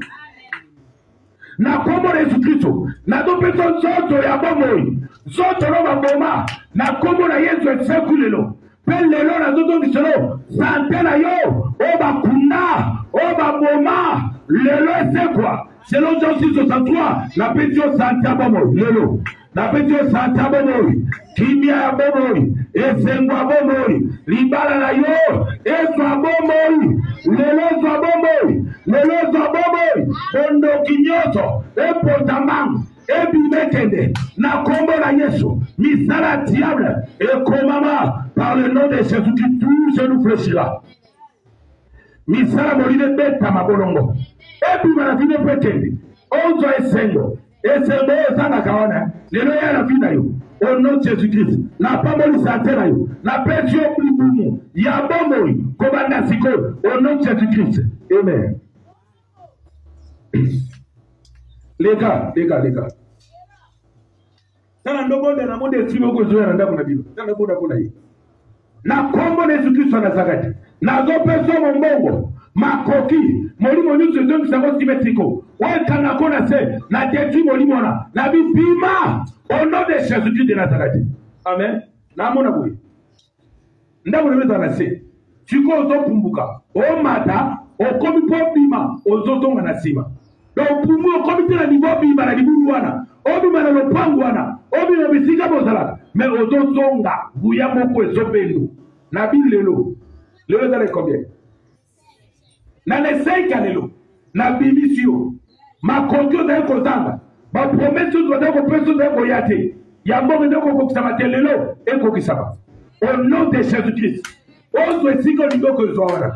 na kombo na Yesu Kristo na do peso nzoto ya bomoi zoto lo baboma na kombo na Yesu eseku lelo pe lelo na zoto ngiselo sante na yo o bakunda o baboma lelo esekwa selon Jean 6:63 na petio sante ya bomoi lelo na petio sante ya bomoi kimia ya bomoi esengwa bomoi libala na yo ezwa bomoi lelo zwa bomoi lelo zwa bomoi ondo kinyoto epotamang ebimekende na kombo na Yesu misala diable ekomama par le nom de Jésus qui tout genou fléchira misala moline beta mabolongo ebima na vine pekende ozo esengo esengo ezanga kaona lelo ya na vida yo au nom de Jésus-Christ la pamoli santena yo la petio blibumu ya bomoi kobanda siko au nom de Jésus-Christ amen. Les gars sana ndobo na monde simo ko zoya na ndako na bilo sana boda kuna hii na kombo na Yesu Kristo na zakati na zo peso mbongo makoki molimo nyuso zongi sako simetiko wekana kona se na detu molimo na bipima au nom de Jésus-Christ de Nazareth amen na mona boy ndako na na se chiko zo pumbuka o mata o komi popima o zo tonga na sima donc pumu o komi tena niveau bima na libulu wana o bima na lopangu wana o bima bisika bozala mais o zo tonga buya moko ezopendo na bilelo lelo dale combien na leseka lelo na bimisio makokyo da kozanga ba promesse zo da ko peso da ko yate ya mbongo ndoko ko kusama lelo eko kisaba au nom de Jésus-Christ ozo esika ndoko zo wana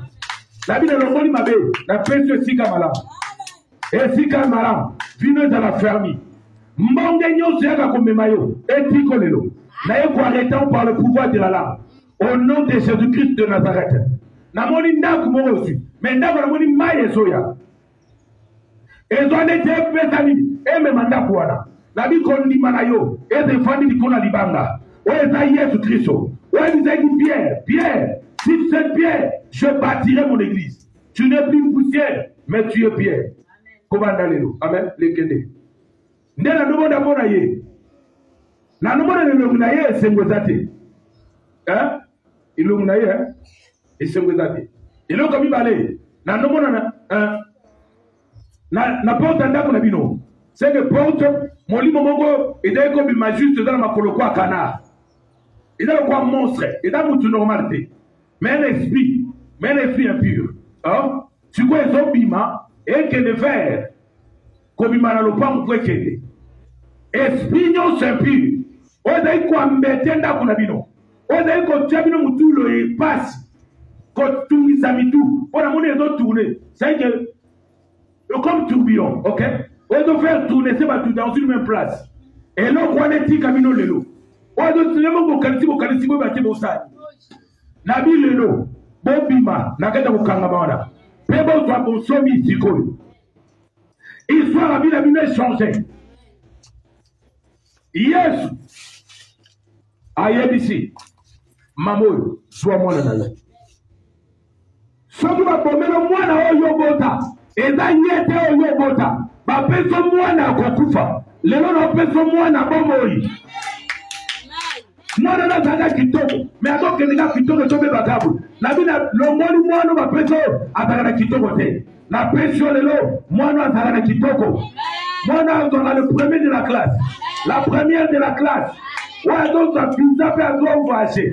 la Bible longoli mabe na peso esika malamu esika malamu vino za la fermi mbonge nyonso yaka komema yo etiko lelo na eko arrêtant par le pouvoir de la langue au nom de Jésus-Christ de Nazareth namoni ndako mokosi mais ndako namoni mai ezoya ezwane te pesani emema ndako wana nabi kondima na yo ezefandi likona libanga oyo eza Yesu Kristo oyo ezaki Pierre si tu es Pierre je bâtirai mon église tu n'es plus poussière mais tu es Pierre kobanda lelo amen lekende nde na nomona mona ye na nomona lelo na ye esengo zate ilungu na ye esengo zate ilo komi bale na nomona na porte ndako na bino c'est que porte molimo moko edai ko bima juste dans makolo kwa kana edai ko monstre edai mutu normalité mais un esprit impur tu quoi ezobima et que le verre, comme il m'a dit, pas m'ouékende. Espignon s'impur. On a quoi mettre dans la bino. On a quoi tiabino mutulo et passe. Quand tout mis à mitou. On a mon édo tourner. C'est que, comme tourbillon, ok? On doit faire tourner, c'est pas tout dans une même place. Et là, on est dit camino lelo. On doit se lever au calissimo, bâti au stade. Nabi lelo, bobima, nakata au kangabana. Pebo doit bon somi sikol. Histoire à la bino changé. Yes. Ayebisi. Mamoyo, soit moi là. Soki va bomber le mwana oyo bota. Eza nyete oyo bota. Ba peso mwana kokufa. Lelo na peso mwana bomoi. Mwana na zaga kitoko. Me ato keninga kitoko chobe bakabu. Na bina lomoni mwana ba peso ataka na kitoko te. Na peso lelo mwana ataka na kitoko. Mwana ataka le premier de la classe. La première de la classe. Ouais, donc ça pizza peut avoir voyagé.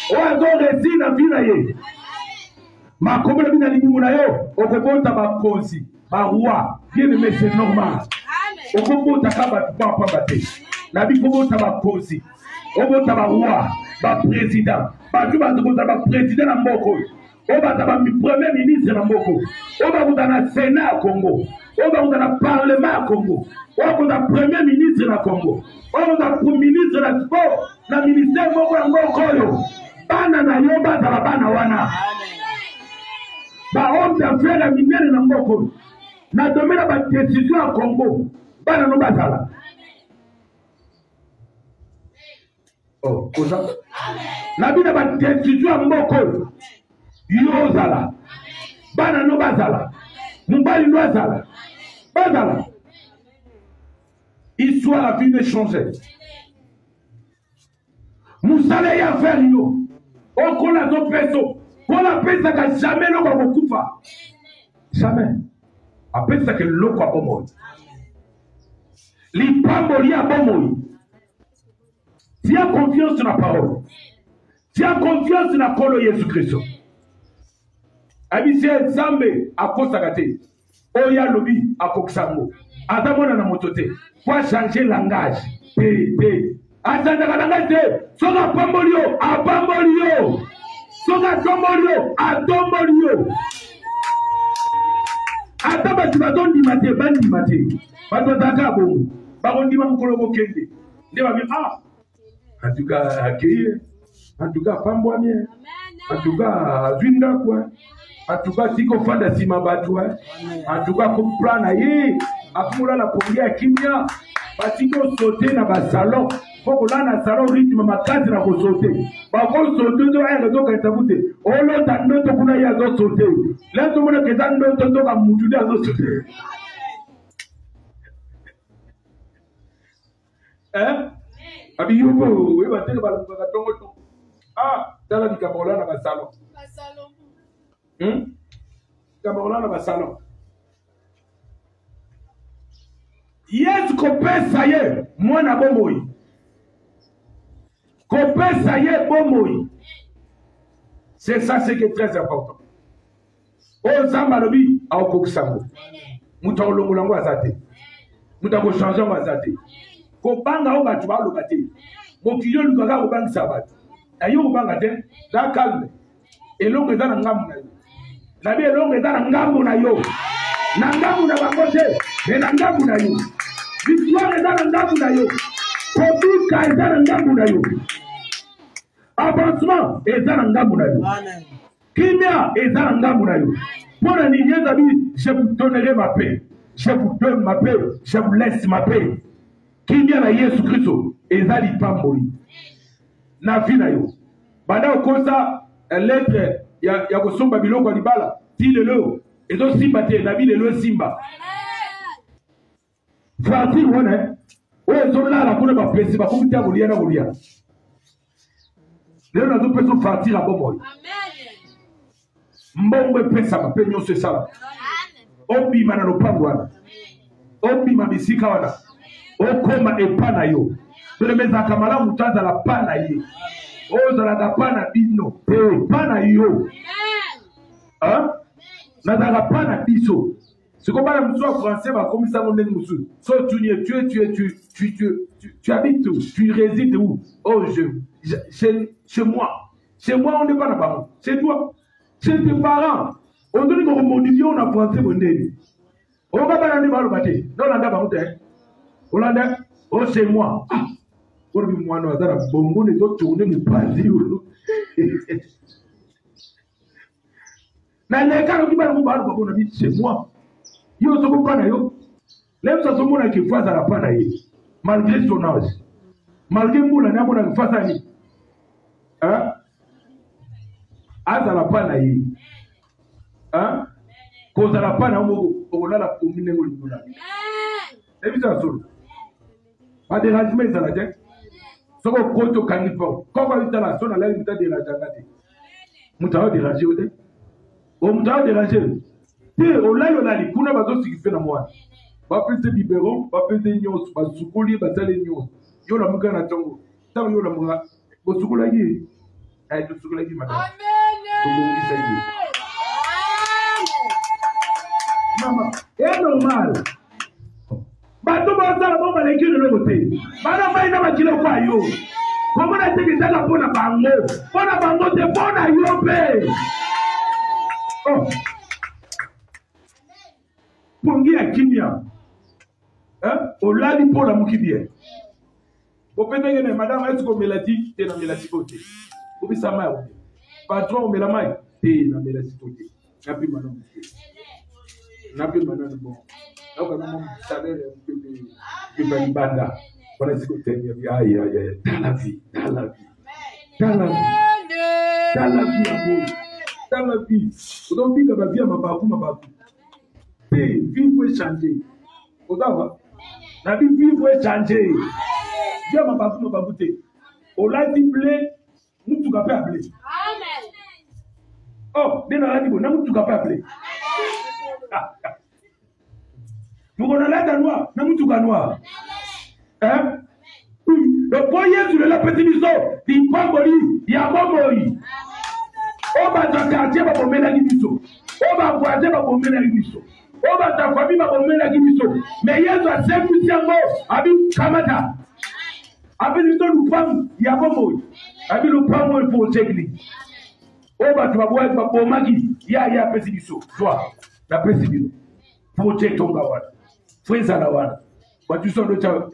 Ouais, donc récit na vie na ye. Ma commune bina libumu na yo. Okobota ba kozi. Ba roi. Bien aimé, c'est normal. Okobota kaba papa bate. Na bi kobota ba kozi. Okobota ba roi. Ba président. Ba tu ba kobota ba président na mboko. Oba ba premier ministre na mboko. Oba kobota na Sénat Congo. Oba kobota na parlement Congo. Oba kobota premier ministre na Congo. Oba kobota ministre na sport. Na ministère moko ya mboko yo. Bana na yo ba za bana wana. Ba homme d'affaires na minene na mboko. Na domaine ba décision à Congo. Bana no bazala. Oh, koza. Na bina ba décision à mboko. Yo zala. Bana no bazala. Mumbali no bazala. Bazala. Histoire la vie de changer. Musale ya faire yo. On connaît nos personnes. On appelle ça que jamais l'eau va beaucoup faire. Jamais. Appelle ça que l'eau va pas mourir. Les pas mourir à pas mourir. Tu as confiance dans la parole. Tu as confiance dans la parole de Jésus-Christ. Abisé Zambé à Kosagate. Oya Lobi à Koksango. Adamona na motote. Pour changer langage. Atanda langage. Soga pambolio. A pambolio. Soga tombolio. A tombolio. Ataba tu vas donner maté. Bandi maté. Batotaka bon. Barondi mamukolo bokende. Ndeba bi ah. En tout cas, accueillir. En tout cas, femme boit bien. En tout cas, zwinda quoi. En tout cas, si qu'on fait des simabatois. En tout cas, comprendre aïe. Akumula la pomia kimia. Parce qu'on sauter dans le salon. Faut que là, dans le salon, rythme ma case na ko sauter. Ba ko sauter do ay do ka tabute. O lo tan do to kuna ya do sauter. Là to mo ke tan do ka mutu da do sauter. Hein? Abi yugo, we ba tele ba tongo to. Ah, dala di kabola na ba salon. Kabola na ba salon. Yes, kopé ça y est, moi na bomoi. Kopé ça y est, bomoi. C'est ça, c'est qui est très important. O zambalobi a okokisango. Muta olongolango azate. Muta ko changer azate. Ko banga o batu ba lobate. Mo kiyo lukaga ko banga sabati. Ayo ko banga te, da calme. Elongo ezana ngamu na yo. Na bi elongo ezana ngamu na yo. Na ngamu na bakote, na ngamu na yo. Victoire ezana ngamu na yo. Kobika ezana ngamu na yo. Avancement ezana ngamu na yo. Kimia ezana ngamu na yo. Pour la lignée d'amis, je vous donnerai ma paix. Je vous donne ma paix. Je vous laisse ma paix. Kimia na Yesu Kristo ezali pamboli. Na vie na yo. Banda okosa lettre ya kosomba biloko libala. Ti lelo ezo simba te na vie lelo simba. Frati wana oyo ezolala kuna bapesi bakomitia kolia na kolia. Lelo nazo peso frati la bomoy. Mbongo pesa mape nyonso esala. Obima na lopango wana. Obima bisika wana. Okoma epana yo. Tolemeza kamala mutaza la pana ye. Ozala da pana bino. Pana yo. Hein? Nazala pana biso. C'est comme la moussou français, comme ça, on est moussou. So, tu habites où? Tu résides où? Oh, chez moi. Chez moi, on n'est pas là-bas. C'est toi. C'est tes parents. On donne une modification, on a français, on est. On va pas aller le bâtir. Non, on a pas on a oh, c'est moi. Ah, pour moi, nous avons bonbon et d'autres tourner mon padi. Mais les gars qui parlent de c'est moi. Yo, ce qu'on parle, yo. Même ça, ce monde qui face à la panne, malgré son âge. Malgré moi, on a face à lui. Hein? À la panne, hein? Cause à la panne, on a la commune. Et puis ça, pas de rangement, ça la tête. Ce qu'on compte au canifort. Comment il t'a la sonne à l'air, il t'a dérangé. Moutarde dérangé, au moutarde dérangé. Au laïo lali, kuna bazo si fait na moi. Ba pese biberon, ba pese nyos, ba sukuli ba tale nyos. Yo la muka na tongo. Tawo yo la muka. Bo sukula yi. Ay do sukula yi madame. Amen. Mama, c'est normal. Bato ba sala bomba le kilo le côté. Bana ba ina ba kilo kwa yo. Comment na teke sala pona bango. Pona bango te pona yo pe. Oh. Pongi ya kimia. Hein? Au lali pour la mukibie. Au pété que madame est-ce qu'on melati te na melati côté. Obi sama ya. Patron melamai te na melati côté. Napi madame. Napi madame bon. Donc on savait que ben banda. On a dit que aïe aïe dans la vie. Dans la vie. On dit que ma vie ma bakou. Vie peut changer. Vous savez, la vie peut changer. Dieu m'a pas bouté. On l'a dit blé, nous tout capable appeler. Amen. Oh, bien on l'a dit bon, nous tout capable appeler. Nous on a l'air noir, nous tout noir. Hein? Le poyer sur le petit biseau, il pas mourir, il a pas mourir. On va dans quartier va bomber la biseau. On va voisin va bomber la biseau. On va ta famille va bomber la biseau. Mais il y a un service avec Kamada. Avec le temps nous prendre, il y a pas mourir. Avec le prendre pour l'église. On va te voir pour bomber il y a petit biseau. Toi, la petit biseau. Pour check ton gawan. Frère Zalawan. Quand tu sors de ça,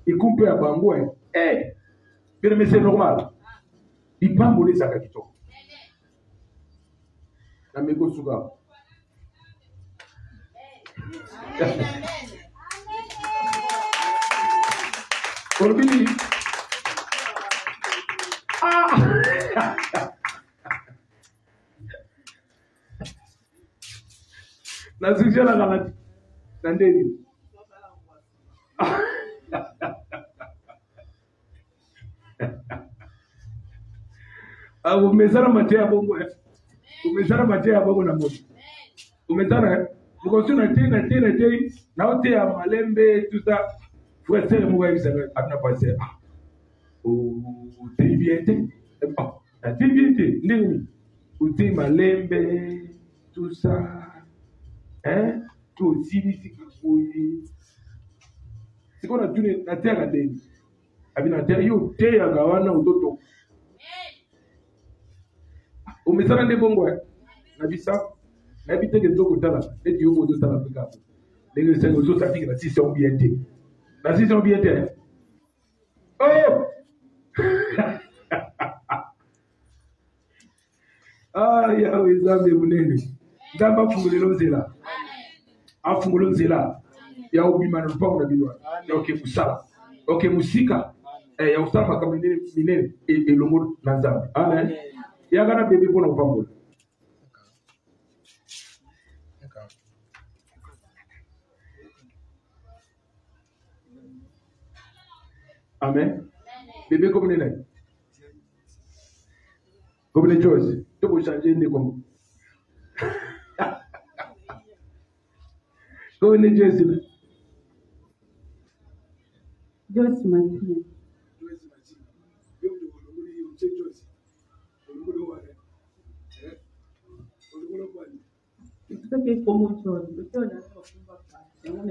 il coupe à Bango. Mais c'est normal. Il pas mourir ça kakito. Amigo Suga. Corbini. Na sujet la galati. Nandeni. Umezana matea bongo. Umezana matea bongo na moto. Umezana mkosi na tena na wote ya malembe tuta fuese mwa hivi sana atuna pase. Utibiete. Utibiete nini? Uti malembe tusa. Tu sili sikui. Sikona tune na terra deni. Abina terra yo te ya gawana utoto. Umezana nde bongo na bisa na bité que zoko tala et yo moto tala peka les gens aux autres affiches na si c'est ambienté na si c'est ambienté oh ah ya wezambe munene ndamba fungulelo zela afungulelo zela ya ubima na lupango na bilwa ya okemusala okemusika ya usama kama minene elongo na nzambe amen ya gana bébé pour nous pambola. Amen. Bébé comme les nègres. Comme les choses. Tu peux changer de comme. Comme les choses. Joyce Martin. Perché come un giorno, Ya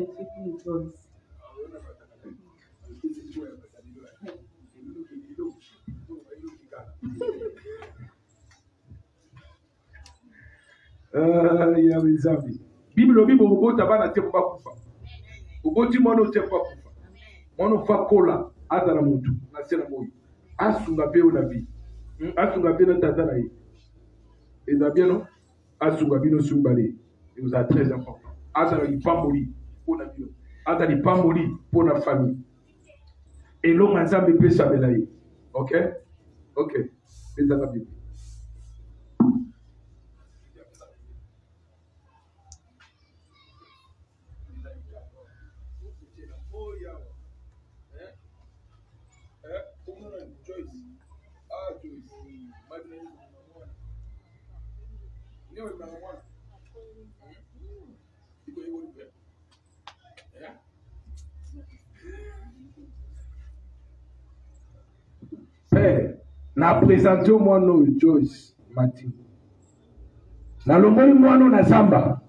mes amis. Bible Bible obota bana te kwa kufa. Oboti mwana te kwa kufa. Mwana fa kola azala mutu na sena moyo. Asunga pe na vie. Asunga pe na tata na ye. Et bien non asunga bino sumbale. Et vous êtes très important. Azala ipamboli pour na bino. Azala ipamboli pour na famille. Et l'homme ensemble peut s'abeler. OK? OK. Les amis. Père, na présenté moi no Joyce Martin. Na lomoni mwana na zamba.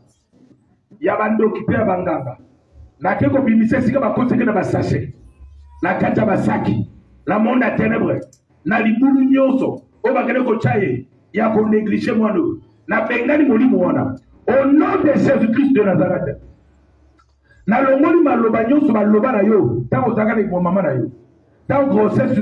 Ya bando kipea banganga. Na keko bimise sika bakoseke na basashe. Na kata basaki. La monde à ténèbres. Na libulu nyonso. O bakene ko chaye. Ya ko négliger mwana. Na bengani molimo wana. Au nom de Jésus-Christ de Nazareth. Na lomoni maloba nyonso maloba na yo. Tango zakana ko mama na yo. Tant grossesse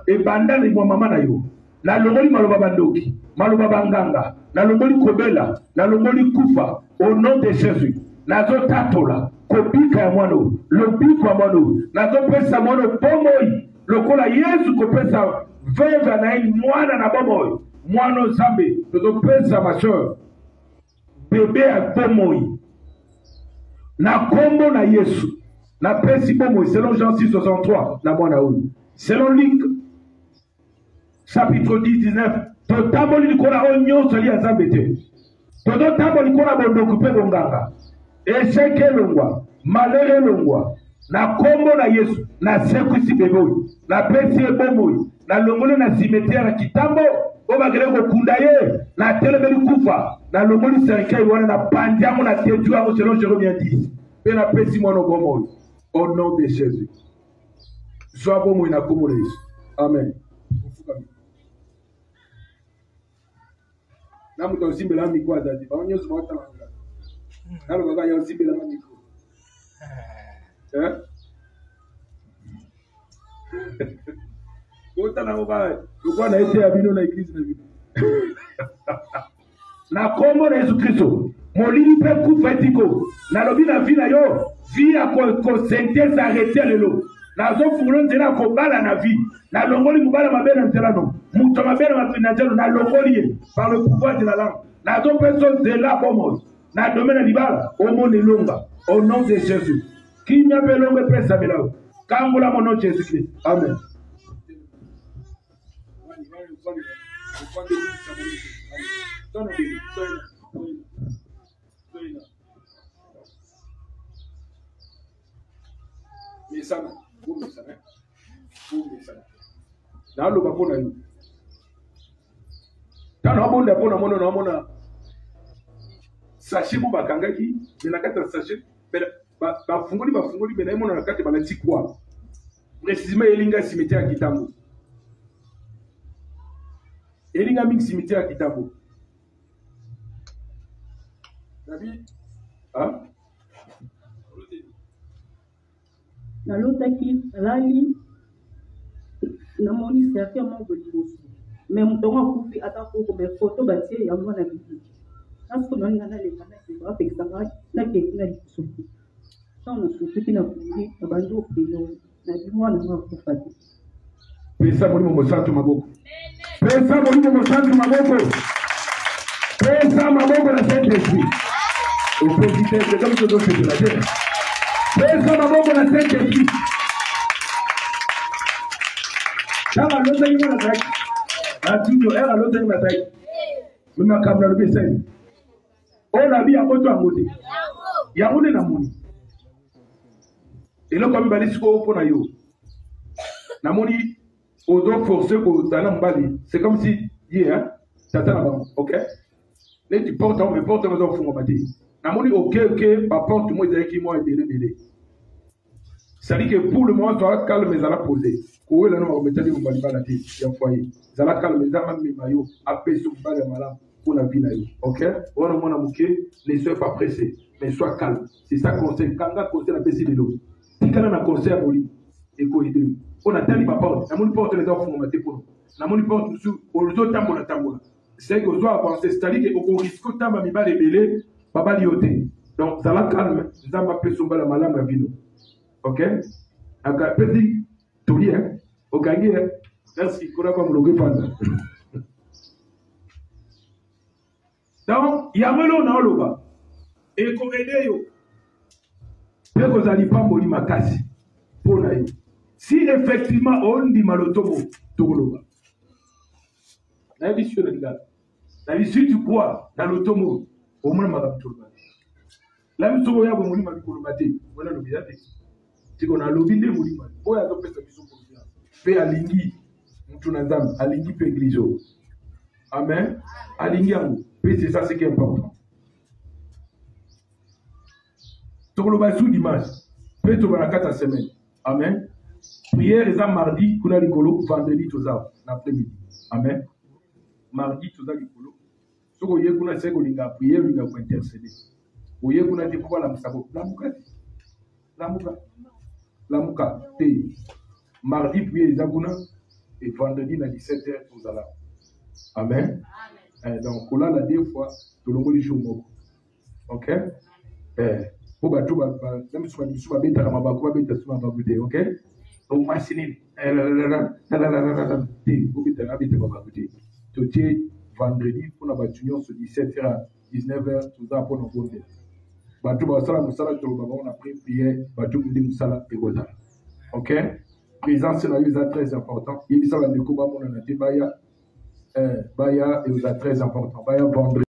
et bandana kwa mama na yo. Na lomoli maloba bandoki, maloba banganga, na lomoli kobela, na lomoli kufa au nom de Jésus. Na zo tatola, kobika ya mwano, lobiko ya mwano, na zo pesa mwano bomoi, lokola Yesu kopesa veva na hii mwana na bomoi, mwano zambe, zo pesa ma soeur, bébé ya bomoi, na kombo na Yesu. Na principe selon Jean 6,63, la mona ou. Selon Luc, chapitre 10, 19, totambo likona onyo sali azambete. Totambo likona bondo kupe bonganga. Echeke longwa, malere longwa. Na kombo na Yesu, na sekusi beboi, na pesi ebomoi, na longole na cimetière na kitambo, oba gereko kundaye, na telemeli kufa, na longoli serikei wana na pandiamo na tejuamo selon Jérémie 10. Et na pesi mono bomoi. Au nom de Jésus. Sois bon, moi, amen. Na muto zimbela mikwa dadi. Ba onyo zuma tala ngala. Na lo baba yo zimbela mikwa. Ota na baba, ukwa na ete abino na église na bino. Na kombo na Yesu Kristo. Molini pe kufa etiko. Na lobi na vie na yo. Vie à consenter s'arrêter le lot. Na zo fulo nzela ko bala na vie. Na longoli mubala mabena nzela no. Muto mabena mabena nzela na longoli par le pouvoir de la langue. Na zo personne de la bomos. Na domaine libala au monde longa au nom de Jésus. Qui m'appelle longue pèse à belao. Kangola mon nom de Jésus-Christ. Amen. Mesana, vous mesana, vous mesana. Dans le bapon na yo. Dans le bapon na pona mono na mona. Sachet bu bakangaki, mais na kata sachet, ba fungoli mais na mona na kata ba na tikwa. Précisément elinga cimetière kitambo. Elinga mix cimetière kitambo. Nabi, ah? Nalotaki lali namoni serke mongo liboso me mutongo akufi atako me photo batie yango na bibi nasko nani ngana le kana ke ba pekisa na ke na liboso tona suki na kuli na banjo pilo na dimwana na kufati pesa molimo mosantu maboko pesa molimo mosantu maboko pesa maboko na Saint-Esprit au président c'est comme je dois faire la terre. Pesa maboko na Saint-Esprit. Kama loza yima na zaki. Atujo era loza yima na zaki. Mima kabla lobe sai. Ona bi akoto amote. Yaone na moni. Elo kwa mbali siko opo na yo. Na moni ozo forcer ko tala mbali. C'est comme si hier, tata na bango, OK? Ne tu portes on me porte mazo fungo mati. namoni ok par contre moi ezalaki mwa ebele. C'est-à-dire que pour le moment zala calme ezala posé koyela no makometali mobali bana te ya foyer zala calme eza mamema yo apesa mobali ya malamu mpona vie na yo. Ok, wana mwana moke ne sois pas pressé mais sois calme. C'est ça conseil kanga conseil apesi lelo tikala na conseil ya molimo ekoyede on atali baporte namoni porte eza ofungama te mpono namoni porte mosusu ozotambola c'est que ozo avancer, c'est-à-dire que okorisque otamba mibali ebele babali yo te. Donc zala calme nzambe apesa mobali ya malamu ya vino. Ok, petit toli okangi merci kuna kwa mlogo fanda. Donc yamelo na oloba eko ede yo pe ko zali pamboli makasi pona yo si effectivement on dit malotobo tokoloba na biso na diga na biso tu crois dans l'automo au moins makabutoloba la biso ya bo mulima bikolobate wala lo bizate tiko na lobi nde mulima oyo azopesa biso confiance pe alingi mtu na nzambe alingi pe église. Amen, alingi yango pe c'est ça ce qui est important. Tokoloba sous dimanche pe to bana 4 semaines. Amen. Prière eza mardi kuna likolo, vendredi toza na après-midi. Amen. Mardi toza likolo soko ye kuna seko linga prière linga ko intercéder oye kuna te kwa la musako lamuka te mardi prière eza kuna et vendredi na 17h tozala. Amen. Donc là la deux fois tout le monde joue moko. OK, pour bato ba même sur biso ba beta ma ba ko beta sur ma goûter. OK, donc machine pour beta habiter ba goûter tout vendredi pour la batuñon sur 17h à 19h tout ça pour nos bonnes bato ba sala musala to ba on a pris prière bato mu di musala e goza. OK, présence na yo est très important. Il ça va ne ko ba mona na te baya et c'est très important baya vendredi